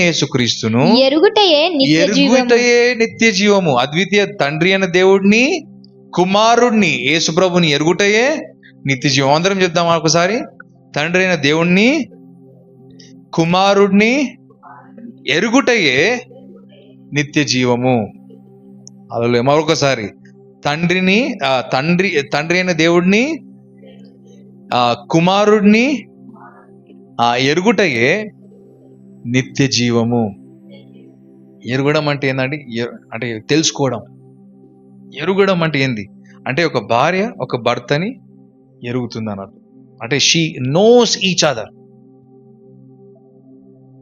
యేసుక్రీస్తును ఎరుగుటయే నిత్య జీవము. అద్వితీయ తండ్రి అయిన దేవుడిని, కుమారుడిని యేసు ప్రభుని ఎరుగుటయే నిత్య జీవం. అందరం చెప్దాం ఒకసారి. తండ్రి అయిన దేవుణ్ణి, కుమారుడిని ఎరుగుటయే నిత్య జీవము. హల్లెలూయా. మరొకసారి తండ్రి అయిన దేవుడిని కుమారుడిని ఎరుగుటయే నిత్య జీవము. ఎరుగడం అంటే ఏందండి? అంటే తెలుసుకోవడం. ఎరుగడం అంటే ఏంది అంటే ఒక భార్య ఒక భర్తని ఎరుగుతుంది అన్నట్టు. అంటే షీ నోస్ ఈచ్ అదర్.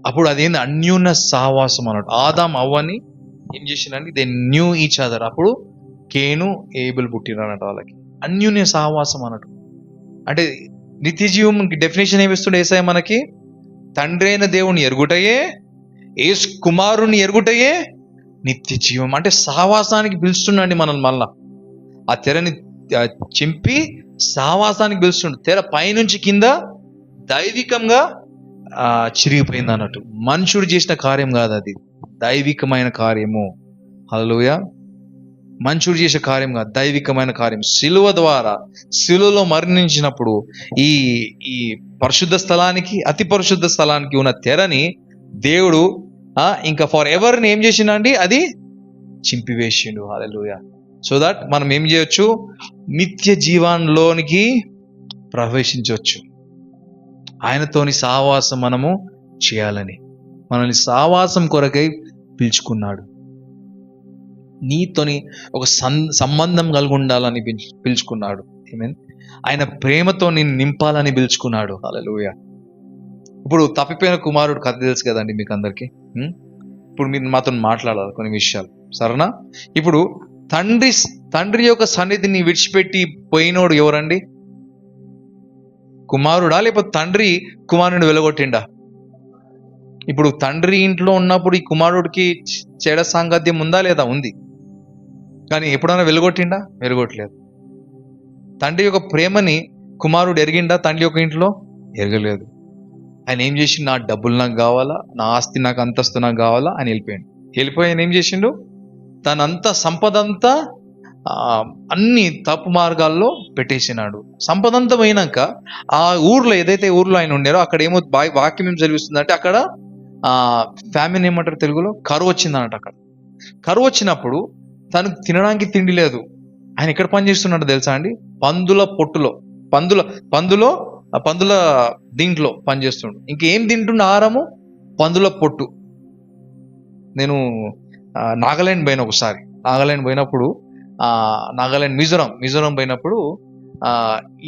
అప్పుడు అదేంది? అన్యోన్య సహవాసం అన్నట్టు. ఆదాం అవ్వని ఏం చేసిందండి? They knew each other. అప్పుడు కేను ఏబుల్ పుట్టిన అన్నట్టు వాళ్ళకి. అన్యోన్య సహవాసం అన్నట్టు. అంటే నిత్య జీవం డెఫినేషన్ ఏమిస్తుండే యేసయ్య మనకి? తండ్రి అయిన దేవుని ఎరుగుటయే, యేసు కుమారుని ఎరుగుటయే నిత్య జీవం. అంటే సహవాసానికి పిలుస్తుండండి మనల్ని. మళ్ళా ఆ తెరని చింపి సహవాసానికి పిలుస్తుండు. తెర పైనుంచి కింద దైవికంగా చిరిగిపోయింది అన్నట్టు. మనుషుడు చేసిన కార్యం కాదు అది, దైవికమైన కార్యము. హల్లెలూయా. మనుషుడు చేసే కార్యం కాదు, దైవికమైన కార్యం. శిలువ ద్వారా, శిలువలో మరణించినప్పుడు ఈ పరిశుద్ధ స్థలానికి, అతి పరిశుద్ధ స్థలానికి ఉన్న తెరని దేవుడు ఇంకా ఫర్ ఎవర్ ఏం చేసిండండి? అది చింపివేసిండు. హల్లెలూయా. సో దట్ మనం ఏం చేయొచ్చు? నిత్య జీవాన్లోనికి ప్రవేశించవచ్చు. ఆయనతోని సహవాసం మనము చేయాలని, మనల్ని సహవాసం కొరకై పిలుచుకున్నాడు. నీతోని ఒక సంబంధం కలిగి ఉండాలని పిలుచుకున్నాడు. ఆయన ప్రేమతో నిన్ను నింపాలని పిలుచుకున్నాడు. హల్లెలూయా. ఇప్పుడు తప్పిపోయిన కుమారుడు కథ తెలుసు కదండి మీకు అందరికీ. ఇప్పుడు మీరు మాతో మాట్లాడాలి కొన్ని విషయాలు, సరేనా? ఇప్పుడు తండ్రి యొక్క సన్నిధిని విడిచిపెట్టి పోయినోడు ఎవరండి? కుమారుడా, లేకపోతే తండ్రి కుమారుడిని వెలగొట్టిండా? ఇప్పుడు తండ్రి ఇంట్లో ఉన్నప్పుడు ఈ కుమారుడికి చెడ సాంగత్యం ఉందా లేదా? ఉంది. కానీ ఎప్పుడైనా వెలుగొట్టిండా? వెలుగొట్టలేదు. తండ్రి యొక్క ప్రేమని కుమారుడు ఎరిగిండా? తండ్రి యొక్క ఇంట్లో ఎరగలేదు. ఆయన ఏం చేసి, నా డబ్బులు నాకు కావాలా, నా ఆస్తి నాకు, అంతస్తు నాకు కావాలా అని వెళ్ళిపోయి ఆయన ఏం చేసిండు? తనంతా సంపద అంతా అన్ని తప్పు మార్గాల్లో పెట్టేసినాడు. సంపద అంతా పోయినాక ఆ ఊర్లో, ఏదైతే ఊర్లో ఆయన ఉండారో అక్కడ ఏమో వాక్యం ఏం జరిగిస్తుందంటే, అక్కడ ఫ్యామిన్ ఏమంటారు తెలుగులో, కరువు వచ్చింది అన్నట్టు. అక్కడ కరువు వచ్చినప్పుడు తనకు తినడానికి తిండి లేదు. ఆయన ఎక్కడ పని చేస్తున్నాడు తెలుసా అండి? పందుల పొట్టులో, పందుల దీంట్లో పనిచేస్తుండు. ఇంకేం తింటుండ ఆహారము? పందుల పొట్టు. నేను నాగాలాండ్ పోయిన ఒకసారి. నాగాలాండ్ పోయినప్పుడు మిజోరం పోయినప్పుడు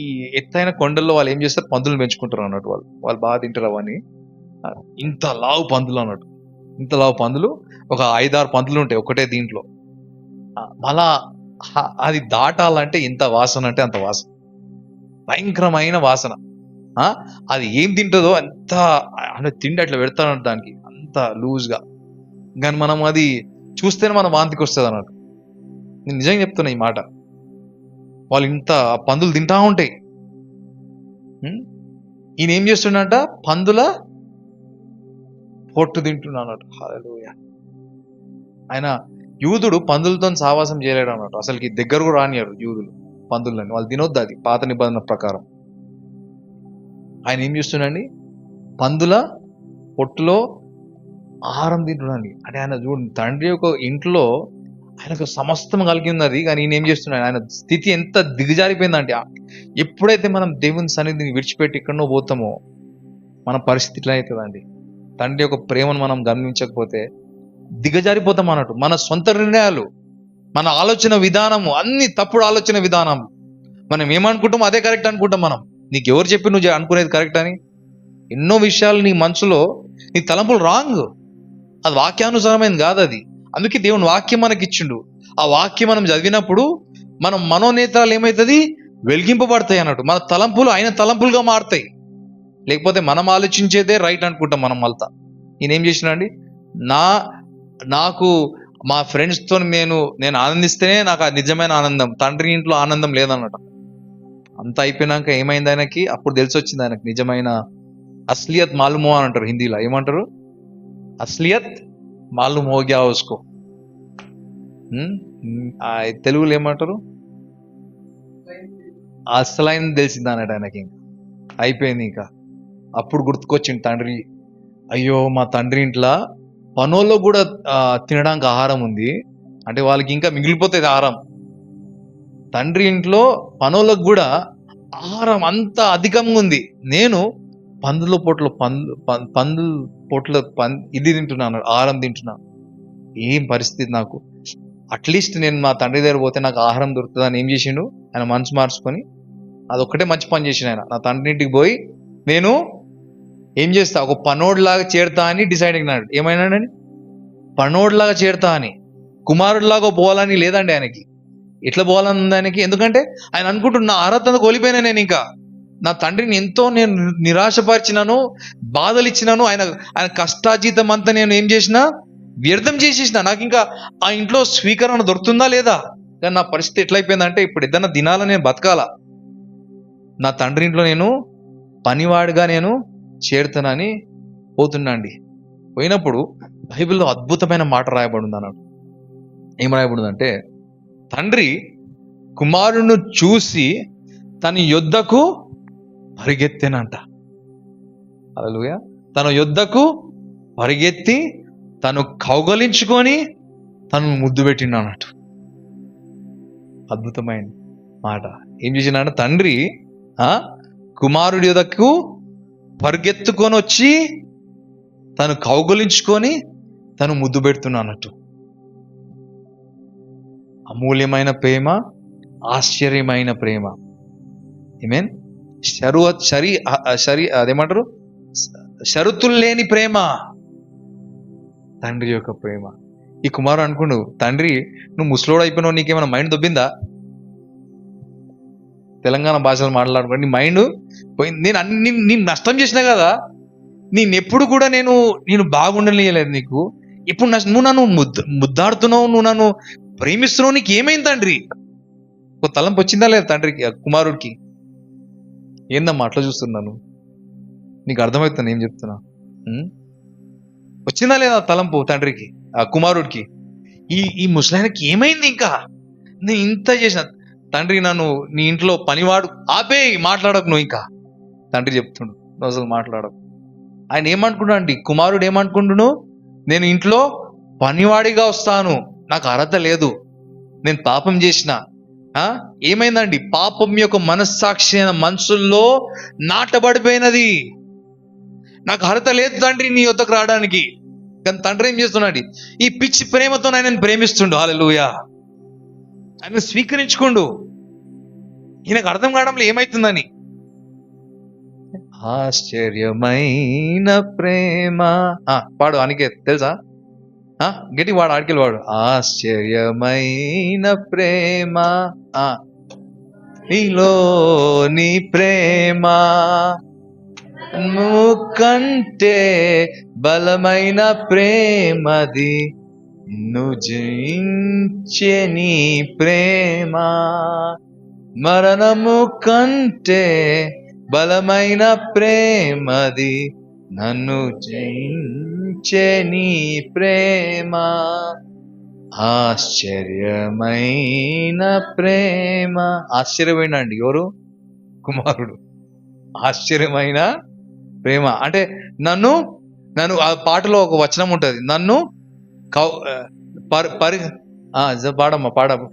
ఈ ఎత్తైన కొండల్లో వాళ్ళు ఏం చేస్తారు? పందులు పెంచుకుంటారు అన్నట్టు. వాళ్ళు బాగా తింటారు అవన్నీ. ఇంత లావు పందులు అన్నట్టు. ఇంత లావు పందులు, ఒక 5-6 పందులు ఉంటాయి ఒకటే దీంట్లో. మళ్ళా అది దాటాలంటే ఎంత వాసన అంటే అంత వాసన, భయంకరమైన వాసన. అది ఏం తింటుందో అంత అంటే తిండి అట్లా పెడతానంట దానికి, అంత లూజ్గా. కానీ మనం అది చూస్తేనే మనం వాంతికి వస్తుంది అన్నట్టు. నేను నిజంగా చెప్తున్నా ఈ మాట. వాళ్ళు ఇంత పందులు తింటా ఉంటాయి. ఈయన ఏం చేస్తుండంట? పందుల పొట్టు తింటున్నా అన్నట్టు. హల్లెలూయా. ఆయన యూదుడు పందులతో సావాసం చేయలేడు అన్నట్టు. అసలుకి దగ్గర కూడా రానియారు యూదులు పందులని. వాళ్ళు తినొద్దు, అది పాత నిబంధన ప్రకారం. ఆయన ఏం చేస్తున్నాండి? పందుల పొట్టులో ఆహారం తింటున్నాండి. అంటే ఆయన చూడండి, తండ్రి యొక్క ఇంట్లో ఆయనకు సమస్తం కలిగి ఉన్నది. కానీ ఈయన ఏం చేస్తున్నాడు? ఆయన స్థితి ఎంత దిగజారిపోయిందంటే, ఎప్పుడైతే మనం దేవుని సన్నిధిని విడిచిపెట్టి ఎక్కడనో పోతామో మన పరిస్థితి ఇట్లా అవుతుందండి. తండ్రి యొక్క ప్రేమను మనం గమనించకపోతే దిగజారిపోతాం అన్నట్టు. మన సొంత నిర్ణయాలు, మన ఆలోచన విధానము అన్ని తప్పుడు ఆలోచన విధానం. మనం ఏమనుకుంటామో అదే కరెక్ట్ అనుకుంటాం. మనం, నీకు ఎవరు చెప్పి నువ్వు అనుకునేది కరెక్ట్ అని? ఎన్నో విషయాలు నీ మనసులో, నీ తలంపులు రాంగ్. అది వాక్యానుసారమైనది కాదు అది. అందుకే దేవుని వాక్యం మనకి ఇచ్చిండు. ఆ వాక్యం మనం చదివినప్పుడు మనం మనోనేత్రాలు ఏమవుతుంది? వెలిగింపబడతాయి అన్నట్టు. మన తలంపులు ఆయన తలంపులుగా మారుతాయి. లేకపోతే మనం ఆలోచించేదే రైట్ అనుకుంటాం మనం. మళ్ళా ఈయన ఏం చేసినాండి? నాకు మా ఫ్రెండ్స్తో నేను ఆనందిస్తేనే నాకు ఆ నిజమైన ఆనందం. తండ్రి ఇంట్లో ఆనందం లేదన్నట. అంత అయిపోయినాక ఏమైంది ఆయనకి? అప్పుడు తెలిసి వచ్చింది ఆయనకి నిజమైన అస్లియత్ మాలుమో అని అంటారు హిందీలో. ఏమంటారు? అస్లియత్ మాలూమ్ హో గయా ఉస్కో. తెలుగులో ఏమంటారు? అసలైన తెలిసింది అన్నట్టు ఆయనకి. అయిపోయింది ఇంకా. అప్పుడు గుర్తుకొచ్చింది తండ్రి. అయ్యో, మా తండ్రి ఇంట్లో పనోల్లో కూడా తినడానికి ఆహారం ఉంది. అంటే వాళ్ళకి ఇంకా మిగిలిపోతుంది ఆహారం. తండ్రి ఇంట్లో పనులకు కూడా ఆహారం అంత అధికంగా ఉంది. నేను పందుల పొట్ల ఇది తింటున్నాను, ఆహారం తింటున్నాను. ఏం పరిస్థితి నాకు. అట్లీస్ట్ నేను మా తండ్రి దగ్గర పోతే నాకు ఆహారం దొరుకుతుందని ఏం చేసిండు ఆయన, మనసు మార్చుకొని అదొక్కటే మంచి పని చేసిండు ఆయన. నా తండ్రి ఇంటికి పోయి నేను ఏం చేస్తా, ఒక పనోడ్లాగా చేరుతా అని డిసైడ్ అయినాడు. ఏమైనాడని? పనోడ్లాగా చేరుతా అని. కుమారుడిలాగా పోవాలని లేదండి ఆయనకి. ఎట్లా పోవాలని ఉంది ఆయనకి? ఎందుకంటే ఆయన అనుకుంటున్నా అర్హత కోల్పోయినా నేను, ఇంకా నా తండ్రిని ఎంతో నేను నిరాశపరిచినాను, బాధలు ఇచ్చినాను, ఆయన కష్టాజీతం అంతా నేను ఏం చేసినా వ్యర్థం చేసేసిన. నాకు ఇంకా ఆ ఇంట్లో స్వీకరణ దొరుకుతుందా లేదా? కానీ నా పరిస్థితి ఎట్లయిపోయిందంటే ఇప్పుడు ఏదైనా దినాల నేను బతకాల, నా తండ్రి ఇంట్లో నేను పనివాడిగా నేను చేరుతానని పోతున్నా అండి. పోయినప్పుడు బైబిల్లో అద్భుతమైన మాట రాయబడింది అన్నాడు. ఏం రాయబడిందంటే, తండ్రి కుమారుని చూసి తన యొద్దకు పరిగెత్తేనంట. హల్లెలూయా. తన యొద్దకు పరిగెత్తి తను కౌగలించుకొని తను ముద్దు పెట్టిండు అన్నట్టు. అద్భుతమైన మాట. ఏం చేసినాడు తండ్రి? కుమారుడి యొద్దకు పరిగెత్తుకొని వచ్చి తను కౌగలించుకొని తను ముద్దు పెడుతున్నా అన్నట్టు. అమూల్యమైన ప్రేమ, ఆశ్చర్యమైన ప్రేమ. మీన్ అదేమంటారు, షరతులు లేని ప్రేమ తండ్రి యొక్క ప్రేమ. ఈ కుమారుడు అనుకుండు, తండ్రి నువ్వు ముసలోడు అయిపోయినావు, నీకేమైనా మైండ్ దొబ్బిందా? తెలంగాణ భాషలో మాట్లాడుకోండి, నీ మైండ్ పోయింది. నేను నష్టం చేసినా కదా, ఎప్పుడు కూడా నేను బాగుండలేదు నీకు. ఇప్పుడు నువ్వు నన్ను ముద్దాడుతున్నావు, నువ్వు నన్ను ప్రేమిస్తున్నావు, నీకు ఏమైంది తండ్రి? ఒక తలంపు వచ్చిందా లేదా తండ్రికి, కుమారుడికి? ఏందమ్మా అట్లా చూస్తున్నాను? నీకు అర్థమవుతుంది ఏం చెప్తున్నా? వచ్చిందా లేదా తలంపు తండ్రికి, ఆ కుమారుడికి? ఈ ముసలాయనకి ఏమైంది? ఇంకా నేను ఇంత చేసిన తండ్రి, నన్ను నీ ఇంట్లో పనివాడు ఆపే, మాట్లాడకు నువ్వు. ఇంకా తండ్రి చెప్తుండు, నువ్వు అసలు మాట్లాడకు. ఆయన ఏమనుకున్నాడు అండి, కుమారుడు ఏమనుకుంటును, నేను ఇంట్లో పనివాడిగా వస్తాను, నాకు అర్హత లేదు, నేను పాపం చేసిన. ఏమైందండి? పాపం యొక్క మనస్సాక్షి అయిన మనసుల్లో నాటబడిపోయినది. నాకు అర్హత లేదు తండ్రి నీ యొద్దకు రావడానికి. కానీ తండ్రి ఏం చేస్తున్నాడు? ఈ పిచ్చి ప్రేమతో ఆయనను ప్రేమిస్తుండు. హల్లెలూయా. ఆయన స్వీకరించుకోండు. ఈయనకు అర్థం కావడంలో ఏమైతుందని. ఆశ్చర్యమైన ప్రేమ పాడు, అనికే తెలుసా? గట్టి వాడు, ఆడికెళ్ళి వాడు. ఆశ్చర్యమైన ప్రేమ, నీలోని ప్రేమ కంటే బలమైన ప్రేమది, నిన్ను జయించే నీ ప్రేమ, మరణము కంటే బలమైన ప్రేమది, నన్ను జయించే నీ ప్రేమ, ఆశ్చర్యమైన ప్రేమ. ఆశ్చర్యమైన అండి ఎవరు? కుమారుడు. ఆశ్చర్యమైన ప్రేమ అంటే నన్ను ఆ పాటలో ఒక వచనం ఉంటది, నన్ను పాడమ్మా పాడమ్మ.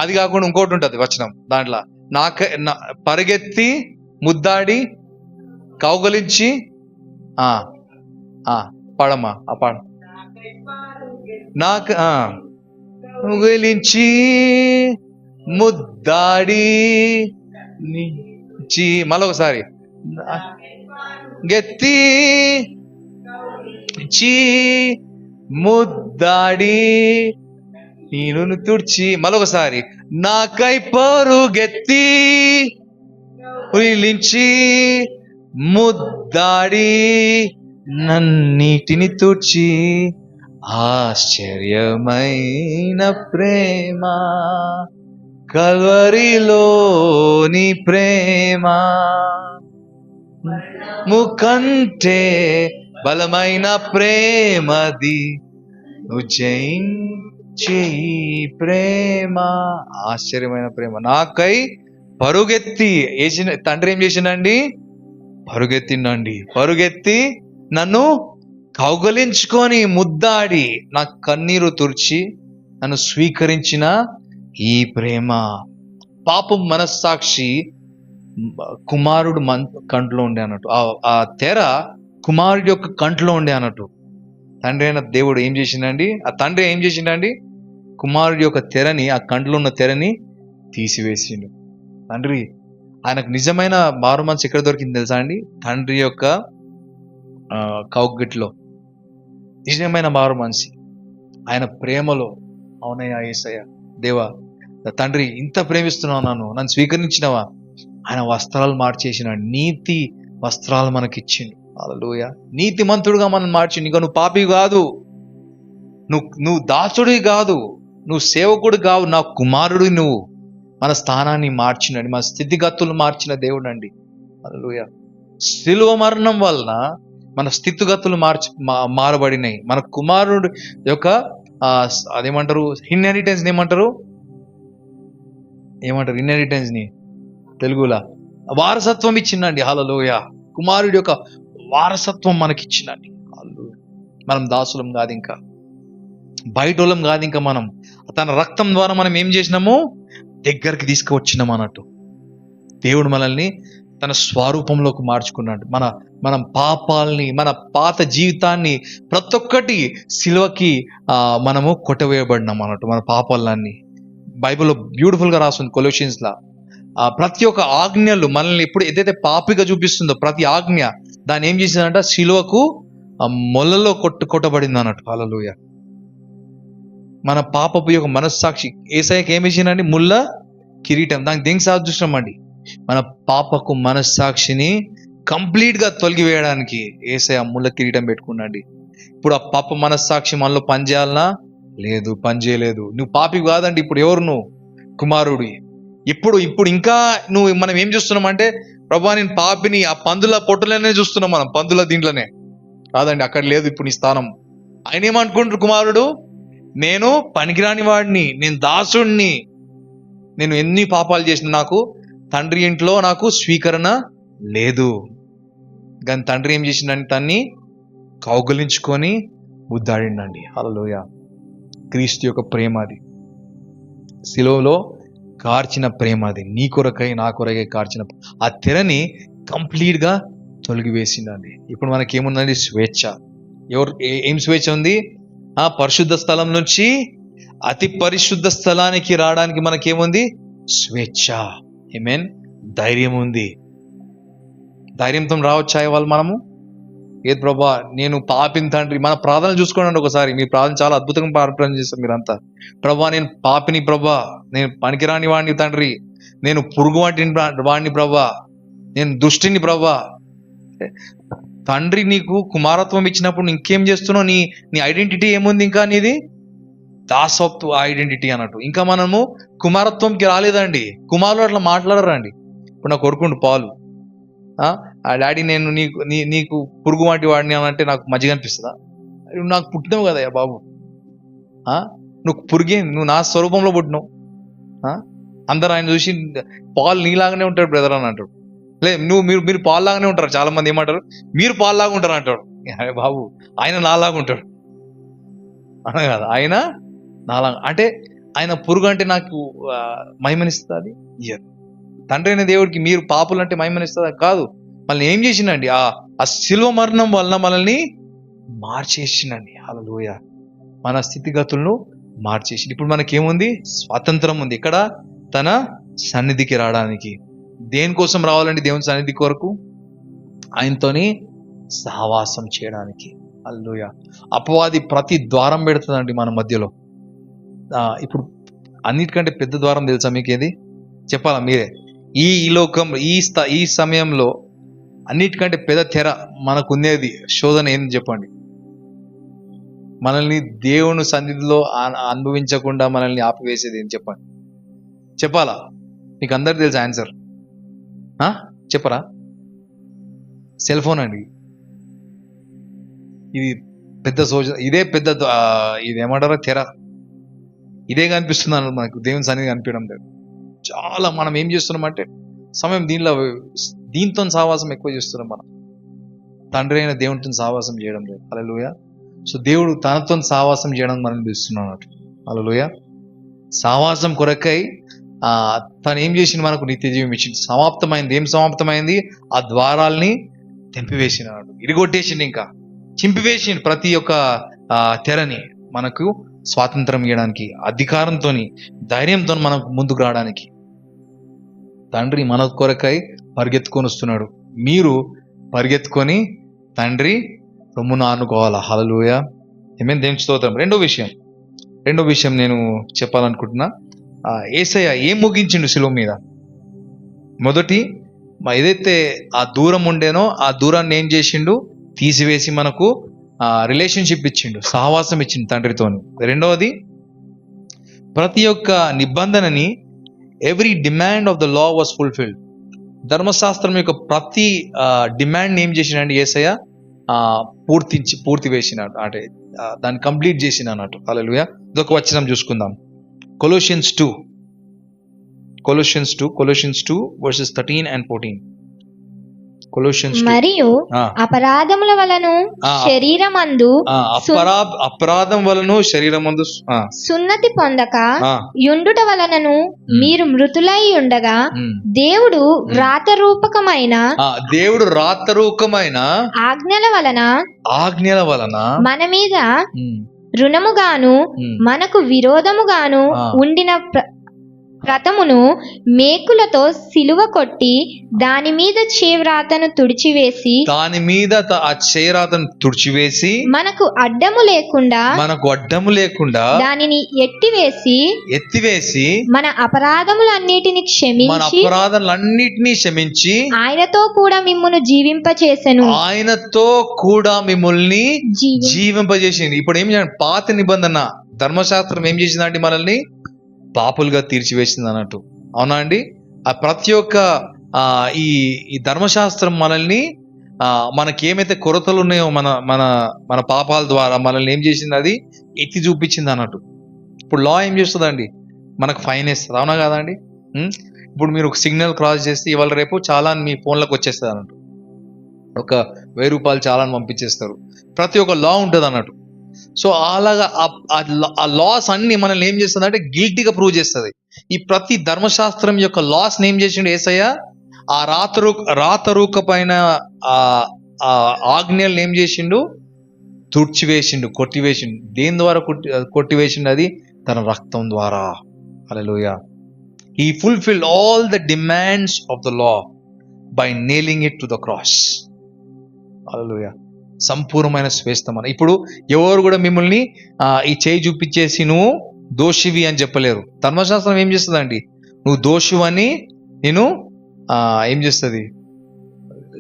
అది కాకుండా ఇంకోటి ఉంటది వచనం దాంట్లో, పరిగెత్తి ముద్దాడి కౌగలించి పాడమ్మా ఆ పాడ. కౌగలించి ముద్దాడి మళ్ళొకసారి గెత్తి ముద్దాడి నేను తుడిచి, మళ్ళొకసారి నాకై పరుగెత్తి ఉలించి ముద్దాడి నన్నీటిని తుడిచి, ఆశ్చర్యమైన ప్రేమ కల్వరిలోని ప్రేమ, ముకంటే బలమైన ప్రేమది, నువ్వు జయించే ప్రేమ. ఆశ్చర్యమైన ప్రేమ, నాకై పరుగెత్తి తండ్రి ఏం చేసిండండి? పరుగెత్తి నన్ను కౌగలించుకొని ముద్దాడి నా కన్నీరు తుడిచి నన్ను స్వీకరించిన ఈ ప్రేమ. పాపం మనస్సాక్షి కుమారుడు కంట్లో ఉండే అన్నట్టు, ఆ తెర కుమారుడి యొక్క కంట్లో ఉండే అన్నట్టు. తండ్రి అయిన దేవుడు ఏం చేసిండండి? ఆ తండ్రి ఏం చేసిండండి? కుమారుడి యొక్క తెరని, ఆ కంట్లో ఉన్న తెరని తీసివేసిండు. తండ్రి ఆయనకు నిజమైన మారు మనసు ఎక్కడ దొరికింది తెలుసా అండి? తండ్రి యొక్క కౌగిట్లో నిజమైన మారు మనసి ఆయన ప్రేమలో. అవునయ్యా యేసయ్య, దేవా తండ్రి ఇంత ప్రేమిస్తున్నావు, నన్ను స్వీకరించినవా? ఆయన వస్త్రాలు మార్చేసిన, నీతి వస్త్రాలు మనకిచ్చిండు. హల్లెలూయా. నీతిమంతుడుగా మనం మార్చిండు. ఇంకా నువ్వు పాపి కాదు, నువ్వు దాసుడి కాదు, నువ్వు సేవకుడు కావు, నా కుమారుడు నువ్వు. మన స్థానాన్ని మార్చినండి, మన స్థితిగతులు మార్చిన దేవుడు అండి. హల్లెలూయా. శిలువ మరణం వలన మన స్థితిగతులు మారబడినాయి. మన కుమారుడు యొక్క అదేమంటారు, ఇన్హెరిటెన్స్ ఏమంటారు ఇన్హెరిటెన్స్ ని తెలుగులా వారసత్వం ఇచ్చిందండి. హల్లెలూయా. కుమారుడి యొక్క వారసత్వం మనకిచ్చిందండి. హల్లెలూయా. మనం దాసులం కాదు, ఇంకా బయటోళ్ళం కాదు, ఇంకా మనం తన రక్తం ద్వారా మనం ఏం చేసినాము? దగ్గరికి తీసుకువచ్చినాం అన్నట్టు. దేవుడు మనల్ని తన స్వరూపంలోకి మార్చుకున్నాడు. మన పాపాలని, మన పాత జీవితాన్ని ప్రతి ఒక్కటి సిలువకి మనము కొట్టవేయబడినాం అన్నట్టు. మన పాపాలన్నీ బైబిల్లో బ్యూటిఫుల్ గా రాస్తుంది కొలోషియన్స్ లా. ప్రతి ఒక్క ఆజ్ఞలు మనల్ని ఎప్పుడు ఏదైతే పాపిగా చూపిస్తుందో ప్రతి ఆజ్ఞ, దాన్ని ఏం చేసిందంట? సిలువకు మొల్లలో కొట్టబడింది అన్నట్టు. హల్లెలూయా. మన పాపపు యొక్క మనస్సాక్షి యేసయ్యకి ఏమి ఇచ్చిందండి? ముళ్ళ కిరీటం. దానికి దేనికి సాదృశ్యం అండి? మన పాపకు మనస్సాక్షిని కంప్లీట్ గా తొలగివేయడానికి యేసయ్య ముళ్ళ కిరీటం పెట్టుకున్నాండి. ఇప్పుడు ఆ పాప మనస్సాక్షి మనలో పనిచేయాలనా? లేదు, పనిచేయలేదు. నువ్వు పాపి కాదండి. ఇప్పుడు ఎవరు నువ్వు? కుమారుడి. ఇప్పుడు ఇంకా మనం ఏం చూస్తున్నాం అంటే, ప్రభువా నేను పాపిని, ఆ పందుల పొట్టులనే చూస్తున్నాం మనం, పందుల దీంట్లోనే కాదండి. అక్కడ లేదు ఇప్పుడు నీ స్థానం. ఆయన ఏమనుకుంటారు కుమారుడు? నేను పనికిరాని వాడిని, నేను దాసుడిని, నేను ఎన్ని పాపాలు చేసిన నాకు తండ్రి ఇంట్లో నాకు స్వీకరణ లేదు. కానీ తండ్రి ఏం చేసిండండి? తన్ని కౌగలించుకొని ముద్దాడిండండి. హల్లెలూయా. క్రీస్తు యొక్క ప్రేమ అది, సిలువలో కార్చిన ప్రేమ అది, నీ కొరకై నా కొరకై కార్చిన ఆ తెరని కంప్లీట్ గా తొలగివేసిందండి. ఇప్పుడు మనకేముందండి? స్వేచ్ఛ. ఏం స్వేచ్ఛ ఉంది? ఆ పరిశుద్ధ స్థలం నుంచి అతి పరిశుద్ధ స్థలానికి రావడానికి మనకేముంది? స్వేచ్ఛ. ఆమేన్. ధైర్యం ఉంది. ధైర్యంతో రావచ్చా వాళ్ళు మనము? ఏది ప్రభా నేను పాపిని తండ్రి. మన ప్రార్థన చూసుకోండి ఒకసారి. మీ ప్రార్థన చాలా అద్భుతంగా ప్రార్థన చేస్తారు మీరంతా. ప్రభా నేను పాపిని ప్రభా, నేను పనికిరాని వాడిని తండ్రి, నేను పురుగు వాడిని ప్రభా, నేను దుష్టిని ప్రభా. తండ్రి నీకు కుమారత్వం ఇచ్చినప్పుడు ఇంకేం చేస్తున్నావు? నీ ఐడెంటిటీ ఏముంది? ఇంకా నీది దాసత్వ ఐడెంటిటీ అన్నట్టు. ఇంకా మనము కుమారత్వంకి రాలేదండి. కుమారులు అట్లా మాట్లాడరండి. ఇప్పుడు నా కొడుకుండు పాలు, ఆ డాడీ నేను నీకు పురుగు వంటి వాడిని అని అంటే నాకు మంచిగా అనిపిస్తుందా? నాకు పుట్టినావు కదా బాబు, నువ్వు పురుగే, నువ్వు నా స్వరూపంలో పుట్టినావు. అందరు ఆయన చూసి పాలు నీలాగానే ఉంటాడు బ్రదర్ అని అంటాడు. మీరు పాలు లాగానే ఉంటారు. చాలా మంది ఏమంటారు? మీరు పాలు లాగా ఉంటారు అంటాడు. బాబు ఆయన నాలాగా ఉంటాడు అన కదా. ఆయన నాలాగా అంటే ఆయన పురుగు అంటే నాకు మహిమనిస్తుంది. తండ్రి అయిన దేవుడికి మీరు పాపులు అంటే మహిమనిస్తుందా? కాదు. మళ్ళీ ఏం చేసిండండి? ఆ శిలువ మరణం వలన మనల్ని మార్చేసిండండి. హల్లెలూయా. మన స్థితిగతులను మార్చేసి ఇప్పుడు మనకేముంది? స్వాతంత్రం ఉంది. ఇక్కడ తన సన్నిధికి రావడానికి. దేనికోసం రావాలండి? దేవుని సన్నిధి కొరకు, ఆయనతోని సహవాసం చేయడానికి. హల్లెలూయా. అపవాది ప్రతి ద్వారం పెడుతుందండి మన మధ్యలో. ఇప్పుడు అన్నిటికంటే పెద్ద ద్వారం తెలుసా మీకు? ఏది చెప్పాలా మీరే? ఈ లోకం ఈ సమయంలో అన్నిటికంటే పెద్ద తెర మనకుందేది శోధన ఏంది చెప్పండి? మనల్ని దేవుని సన్నిధిలో అనుభవించకుండా మనల్ని ఆపివేసేది ఏం చెప్పండి? చెప్పాలా? మీకు అందరు తెలుసు ఆన్సర్. చెప్పరా? సెల్ ఫోన్ అండి. ఇది పెద్ద ఇదే పెద్ద ఇది ఏమంటారా తెర. ఇదే కనిపిస్తుంది మనకు, దేవుని సన్నిధి కనిపించడం లేదు. చాలా మనం ఏం చేస్తున్నామంటే సమయం దీంతో సావాసం ఎక్కువ చేస్తున్నాం. మనం తండ్రి అయిన దేవునితో సావాసం చేయడం లేదు. హల్లెలూయా. సో దేవుడు తనతో సావాసం చేయడం మనం చూస్తున్నాడు. హల్లెలూయా. సావాసం కొరకై తను ఏం చేసింది, మనకు నిత్య జీవం ఇచ్చింది. సమాప్తమైంది. ఏం సమాప్తమైంది? ఆ ద్వారాల్ని తెంపివేసినాడు, ఇరిగొట్టేసిండు, ఇంకా చింపివేసిండు ప్రతి ఒక్క తెరని, మనకు స్వాతంత్రం ఇవ్వడానికి, అధికారంతో, ధైర్యంతో మనం ముందుకు రావడానికి తండ్రి మన కొరకై పరిగెత్తుకొని వస్తున్నాడు. మీరు పరిగెత్తుకొని తండ్రి రొమ్మును ఆనుకోవాలా. హల్లెలూయా. ఆమేన్. దేవునికి స్తోత్రం. రెండో విషయం నేను చెప్పాలనుకుంటున్నా. యేసయ్య ఏం ముగించిండు శిలువ మీద? మొదటి ఏదైతే ఆ దూరం ఉండేనో ఆ దూరాన్ని ఏం చేసిండు? తీసివేసి మనకు రిలేషన్షిప్ ఇచ్చిండు, సహవాసం ఇచ్చిండు తండ్రితోని. రెండవది, ప్రతి ఒక్క నిబంధనని, every demand of the law was fulfilled. ధర్మశాస్త్రం యొక్క ప్రతి డిమాండ్ ఏం చేసిండండి యేసయ్య? పూర్తి వేసినాడు, అంటే దాన్ని కంప్లీట్ చేసిన అన్నట్టు. హల్లెలూయా. ఇదొక వచనం చూసుకుందాం. Colossians 2 verses 13 and 14. Colossians 2. మరియు అపరాధముల వలను శరీరమందు అపరాధం వలను శరీరమందు సున్నతి పొందక యుండుట వలనను మీరు మృతులై ఉండగా దేవుడు రాతరూపకమైన ఆజ్ఞల వలన మన మీద రుణముగాను మనకు విరోధముగాను ఉండిన వ్రతమును మేకులతో సిలువ కొట్టి దాని మీద చేవ్రాతను తుడిచివేసి మనకు అడ్డము లేకుండా దానిని ఎత్తివేసి మన అపరాధములన్నిటిని క్షమించి ఆయనతో కూడా మిమ్మును జీవింపజేసింది. ఇప్పుడు ఏం చేయాలి? పాత నిబంధన ధర్మశాస్త్రం ఏం చేసిందండి? మనల్ని పాపులుగా తీర్చివేసింది అన్నట్టు. అవునా అండి? ఆ ప్రతి ఒక్క ఈ ధర్మశాస్త్రం మనల్ని మనకేమైతే కొరతలు ఉన్నాయో మన మన మన పాపాల ద్వారా మనల్ని ఏం చేసింది? అది ఎత్తి చూపించింది అన్నట్టు. ఇప్పుడు లా ఏం చేస్తుందండి? మనకు ఫైన్ వేస్తుంది. అవునా కాదండి? ఇప్పుడు మీరు ఒక సిగ్నల్ క్రాస్ చేస్తే ఇవాళ రేపు చాలాన్ మీ ఫోన్లకు వచ్చేస్తుంది అన్నట్టు. ఒక 1000 రూపాయలు చాలాన్ పంపించేస్తారు. ప్రతి ఒక్క లా ఉంటుంది అన్నట్టు. సో అలాగా ఆ లాస్ అన్ని మనల్ని ఏం చేస్తుంది అంటే గిల్టీగా ప్రూవ్ చేస్తుంది. ఈ ప్రతి ధర్మశాస్త్రం యొక్క లాస్ ఏం చేసిండు యేసయ్య? ఆ రాతరూక పైన ఆ ఆజ్ఞలను ఏం చేసిండు? తుడిచివేసిండు, కొట్టివేసిండు. దేని ద్వారా కొట్టివేసిండు? అది తన రక్తం ద్వారా. హల్లెలూయా. He fulfilled all the demands of the law by nailing it to the cross. హల్లెలూయా. సంపూర్ణమైన స్వేచ్ఛ మన. ఇప్పుడు ఎవరు కూడా మిమ్మల్ని ఈ చేయి చూపించేసి నువ్వు దోషివి అని చెప్పలేరు. ధర్మశాస్త్రం ఏం చేస్తుందండి? నువ్వు దోషివని నేను ఏం చేస్తుంది?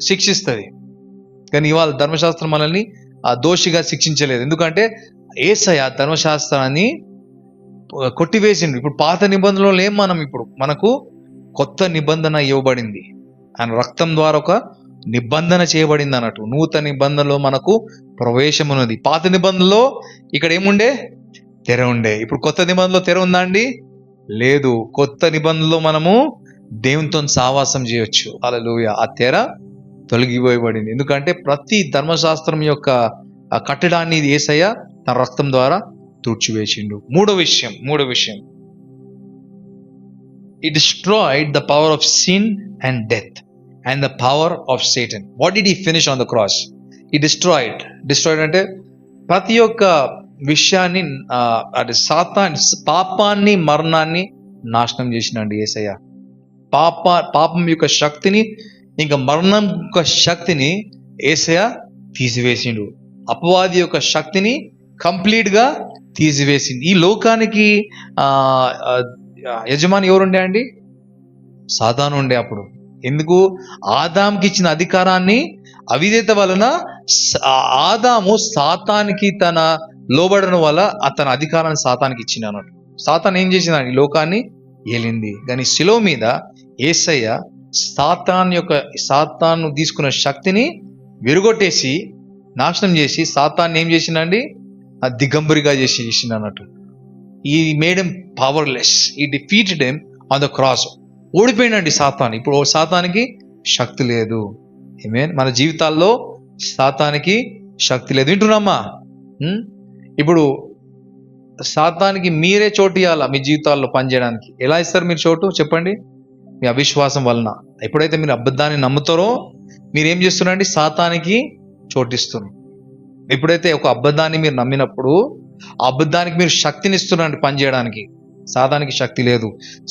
శిక్షిస్తుంది. కానీ ఇవాళ ధర్మశాస్త్రం మనల్ని దోషిగా శిక్షించలేదు. ఎందుకంటే యేసయ్య ధర్మశాస్త్రాన్ని కొట్టివేసిండు. ఇప్పుడు పాత నిబంధనలో ఏం ఇప్పుడు మనకు కొత్త నిబంధన ఇవ్వబడింది. ఆయన రక్తం ద్వారా ఒక నిబంధన చేయబడింది అన్నట్టు. నూతన నిబంధనలో మనకు ప్రవేశం ఉన్నది. పాత నిబంధనలో ఇక్కడ ఏముండే? తెర ఉండే. ఇప్పుడు కొత్త నిబంధనలో తెర ఉందా అండి? లేదు. కొత్త నిబంధనలో మనము దేవునితో సావాసం చేయొచ్చు. హల్లెలూయా. ఆ తెర తొలగిపోయబడింది. ఎందుకంటే ప్రతి ధర్మశాస్త్రం యొక్క కట్టడాన్ని యేసయ్య తన రక్తం ద్వారా తుడిచివేసిండు. మూడో విషయం, He destroyed the power of sin and death and the power of Satan. What did he finish on the cross? He destroyed అంటే ప్రతి ఒక్క విషయాన్ని, అది పాపాన్ని, మరణాన్ని నాశనం చేసినండి యేసయ్య. పాపం యొక్క శక్తిని, ఇంకా మరణం యొక్క శక్తిని యేసయ్య తీసివేసిండు. అపవాది యొక్క శక్తిని కంప్లీట్ గా తీసివేసింది. ఈ లోకానికి యజమాని ఎవరుండే అండి? సాతాను ఉండే. అప్పుడు ఎందుకు? ఆదాంకి ఇచ్చిన అధికారాన్ని అవిధేయత వలన ఆదాము సాతానికి తన లోబడడం వల్ల అతని అధికారాన్ని సాతానికి ఇచ్చిన అన్నట్టు. సాతాను ఏం చేసిందండి? ఈ లోకాన్ని ఏలింది. కానీ శిలువ మీద యేసయ్య సాతాను తీసుకున్న శక్తిని విరుగొట్టేసి నాశనం చేసి సాతాన్ని ఏం చేసిందండి? దిగంబరిగా చేసింది అన్నట్టు. He made him powerless. He defeated him on the cross. ఓడిపోయిందండి సాతాను. ఇప్పుడు సాతానికి శక్తి లేదు. ఆమేన్. మన జీవితాల్లో సాతానికి శక్తి లేదు. వింటున్నామా? ఇప్పుడు సాతానికి మీరే చోటు ఇవ్వాలా మీ జీవితాల్లో పనిచేయడానికి. ఎలా ఇస్తారు మీరు చోటు చెప్పండి? మీ అవిశ్వాసం వలన. ఎప్పుడైతే మీరు అబద్ధాన్ని నమ్ముతారో మీరేం చేస్తున్నారండి? సాతానికి చోటిస్తున్నారు. ఎప్పుడైతే ఒక అబద్ధాన్ని మీరు నమ్మినప్పుడు ఆ అబద్ధానికి మీరు శక్తిని ఇస్తున్నారండి పనిచేయడానికి. సాతానికి శక్తి లేదు.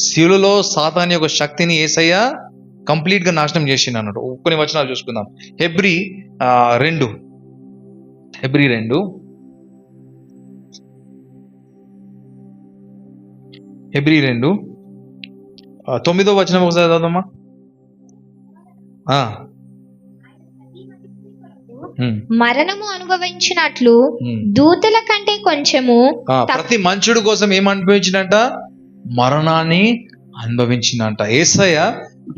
శిలువలో సాతాని యొక్క శక్తిని యేసయ్య కంప్లీట్ గా నాశనం చేసిండు అన్నట్టు. కొన్ని వచనాలు చూసుకుందాం. హెబ్రీ 2 9వ వచనం ఒకసారి చదవమ్మా. మరణము అనుభవించినట్లు దూతల కంటే కొంచెము ప్రతి మనుషుడు కోసం ఏం అనుభవించినట్ట? మరణాన్ని అనుభవించినంట. యేసయ్య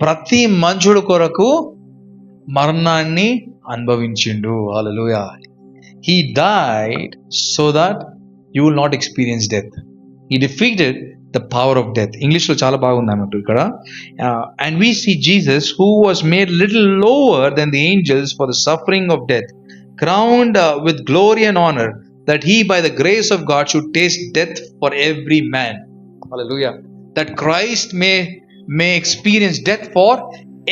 ప్రతి మనుషుడు కొరకు మరణాన్ని అనుభవించిండు. హల్లెలూయా. He died so that you will not experience death. He defeated the power of death. English లో చాలా బాగుంది అన్నట్టు ఇక్కడ. And we see Jesus, who was made little lower than the angels for the suffering of death, crowned with glory and honor, that he by the grace of God should taste death for every man. Hallelujah. That Christ may experience death for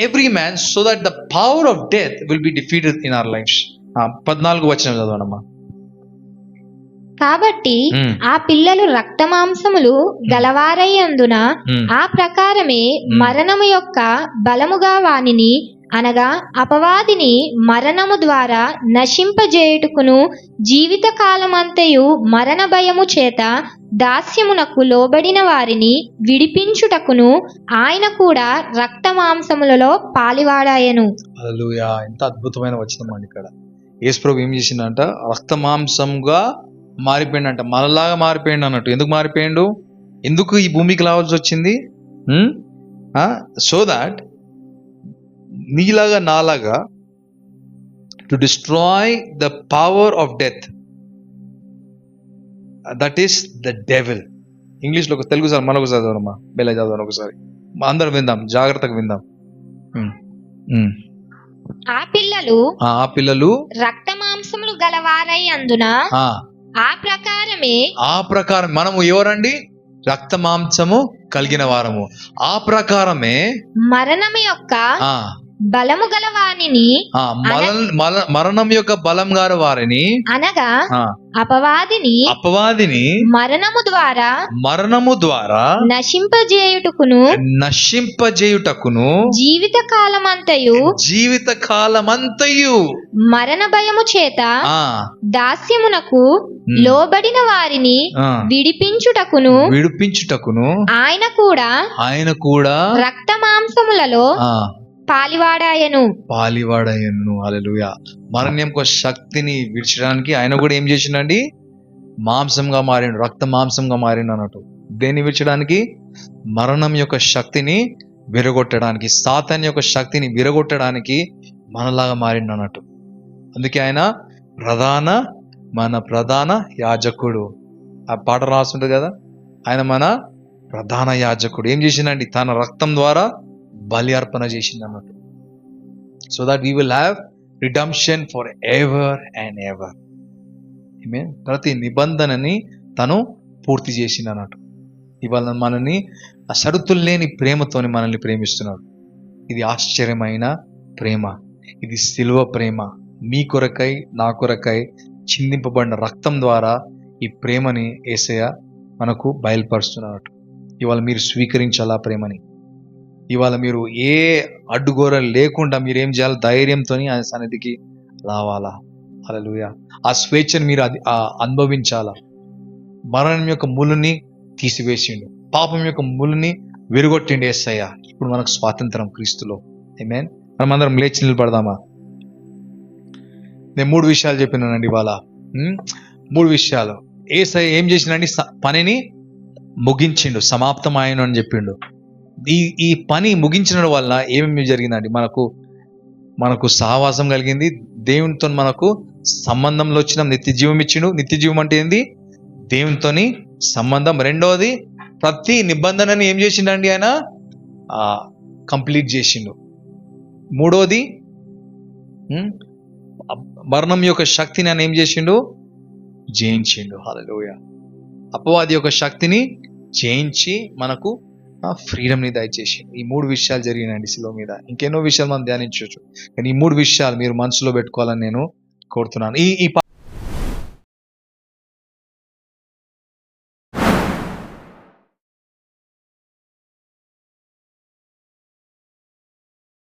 every man, so that the power of death will be defeated in our lives. 14వ వచనం చదవనమ్మా. కాబట్టి ఆ పిల్లలు రక్తమాంసములు గలవారయ్యందున ఆ ప్రకారమే మరణము యొక్క బలముగా వానిని అనగా అపవాదిని మరణము ద్వారా నశింపజేయుటకును జీవిత కాలమంతయు మరణ భయము చేత దాస్యమునకు లోబడిన వారిని విడిపించుటకును ఆయన కూడా రక్తమాంసములలో పాలివాడాయను. హల్లెలూయా. ఎంత అద్భుతమైన వచనం అండి ఇక్కడ. యేసుప్రభు ఏం చేసిందంట? రక్తమాంసంగా మారిపోయిందంట. మనలాగా మారిపోయిండు అన్నట్టు. ఎందుకు మారిపోయిండు? ఎందుకు ఈ భూమికి రావాల్సి వచ్చింది? సో దాట్ నీలాగా నాలాగా to destroy the power of death, that is the devil. English లో తెలుగు సార్ మరొకసారి చదవమ్మా. బెల్ల చదవను ఒకసారి. అందరం విందాం, జాగ్రత్తగా విందాం. ఆ పిల్లలు రక్తమాంసములు గలవారై అందున ఆ ప్రకారం మనము ఎవరండి? రక్త మాంసము కలిగిన వారము. ఆ ప్రకారమే మరణము యొక్క బలము గల వారిని మరణం యొక్క బలం గారు వారిని అనగా అపవాదిని మరణము ద్వారా నశింపజేయుటకును జీవిత కాలమంతయు మరణ భయము చేత దాస్యమునకు లోబడిన వారిని విడిపించుటకును ఆయన కూడా రక్త మాంసములలో పాలివాడాయను. హల్లెలూయా. మరణం యొక్క శక్తిని విడిచడానికి ఆయన కూడా ఏం చేసిండండి? మాంసంగా మారిండు, రక్త మాంసంగా మారిండు అన్నట్టు. దేన్ని విడిచడానికి? మరణం యొక్క శక్తిని విరగొట్టడానికి, సాతాన్ యొక్క శక్తిని విరగొట్టడానికి మనలాగా మారిండు అన్నట్టు. అందుకే ఆయన మన ప్రధాన యాజకుడు. ఆ పాట రాస్తుంటది కదా, ఆయన మన ప్రధాన యాజకుడు. ఏం చేసిండండి? తన రక్తం ద్వారా బలి అర్పణ చేసింది అన్నట్టు. So that we will have redemption for ever and ever. ప్రతి నిబంధనని తను పూర్తి చేసింది అన్నట్టు. ఇవాళ మనల్ని ఆ షరతులు లేని ప్రేమతోని మనల్ని ప్రేమిస్తున్నాడు. ఇది ఆశ్చర్యమైన ప్రేమ. ఇది సిలువ ప్రేమ. మీ కొరకై నా కొరకై చిందింపబడిన రక్తం ద్వారా ఈ ప్రేమని యేసయ్య మనకు బయలుపరుస్తున్నాడు. ఇవాళ మీరు స్వీకరించాలా ప్రేమని. ఇవాళ మీరు ఏ అడ్డుగోర లేకుండా మీరేం చేయాలి? ధైర్యంతో ఆ సన్నిధికి రావాలా. హల్లెలూయా. ఆ స్వేచ్ఛను మీరు అనుభవించాలా. మరణం యొక్క ములుని తీసివేసిండు, పాపం యొక్క ములుని విరగొట్టిండు యేసయ్య. ఇప్పుడు మనకు స్వాతంత్రం క్రీస్తులో. ఆమేన్. మనం అందరం లేచి నిలబడదామా? నేను 3 విషయాలు చెప్పినానండి ఇవాళ. 3 విషయాలు. యేసయ్య ఏం చేసిండండి? పనిని ముగించిండు, సమాప్తం ఆయన అని చెప్పిండు. ఈ పని ముగించడం వల్ల ఏమేమి జరిగిందండి? మనకు సహవాసం కలిగింది, దేవునితో మనకు సంబంధంలో వచ్చిన నిత్య జీవం ఇచ్చిండు. నిత్య జీవం అంటే ఏంది? దేవునితోని సంబంధం. రెండవది ప్రతి నిబంధనని ఏం చేసిండండి ఆయన కంప్లీట్ చేసిండు. మూడోది మరణం యొక్క శక్తిని ఆయన ఏం చేసిండు? జయించిండు. హల్లెలూయా. అపవాది యొక్క శక్తిని జయించి మనకు ఫ్రీడమ్ని దయచేసిండు. ఈ 3 విషయాలు జరిగినాయండి శిలువ మీద. ఇంకెన్నో విషయాలు మనం ధ్యానించవచ్చు, కానీ ఈ 3 విషయాలు మీరు మనసులో పెట్టుకోవాలని నేను కోరుతున్నాను. ఈ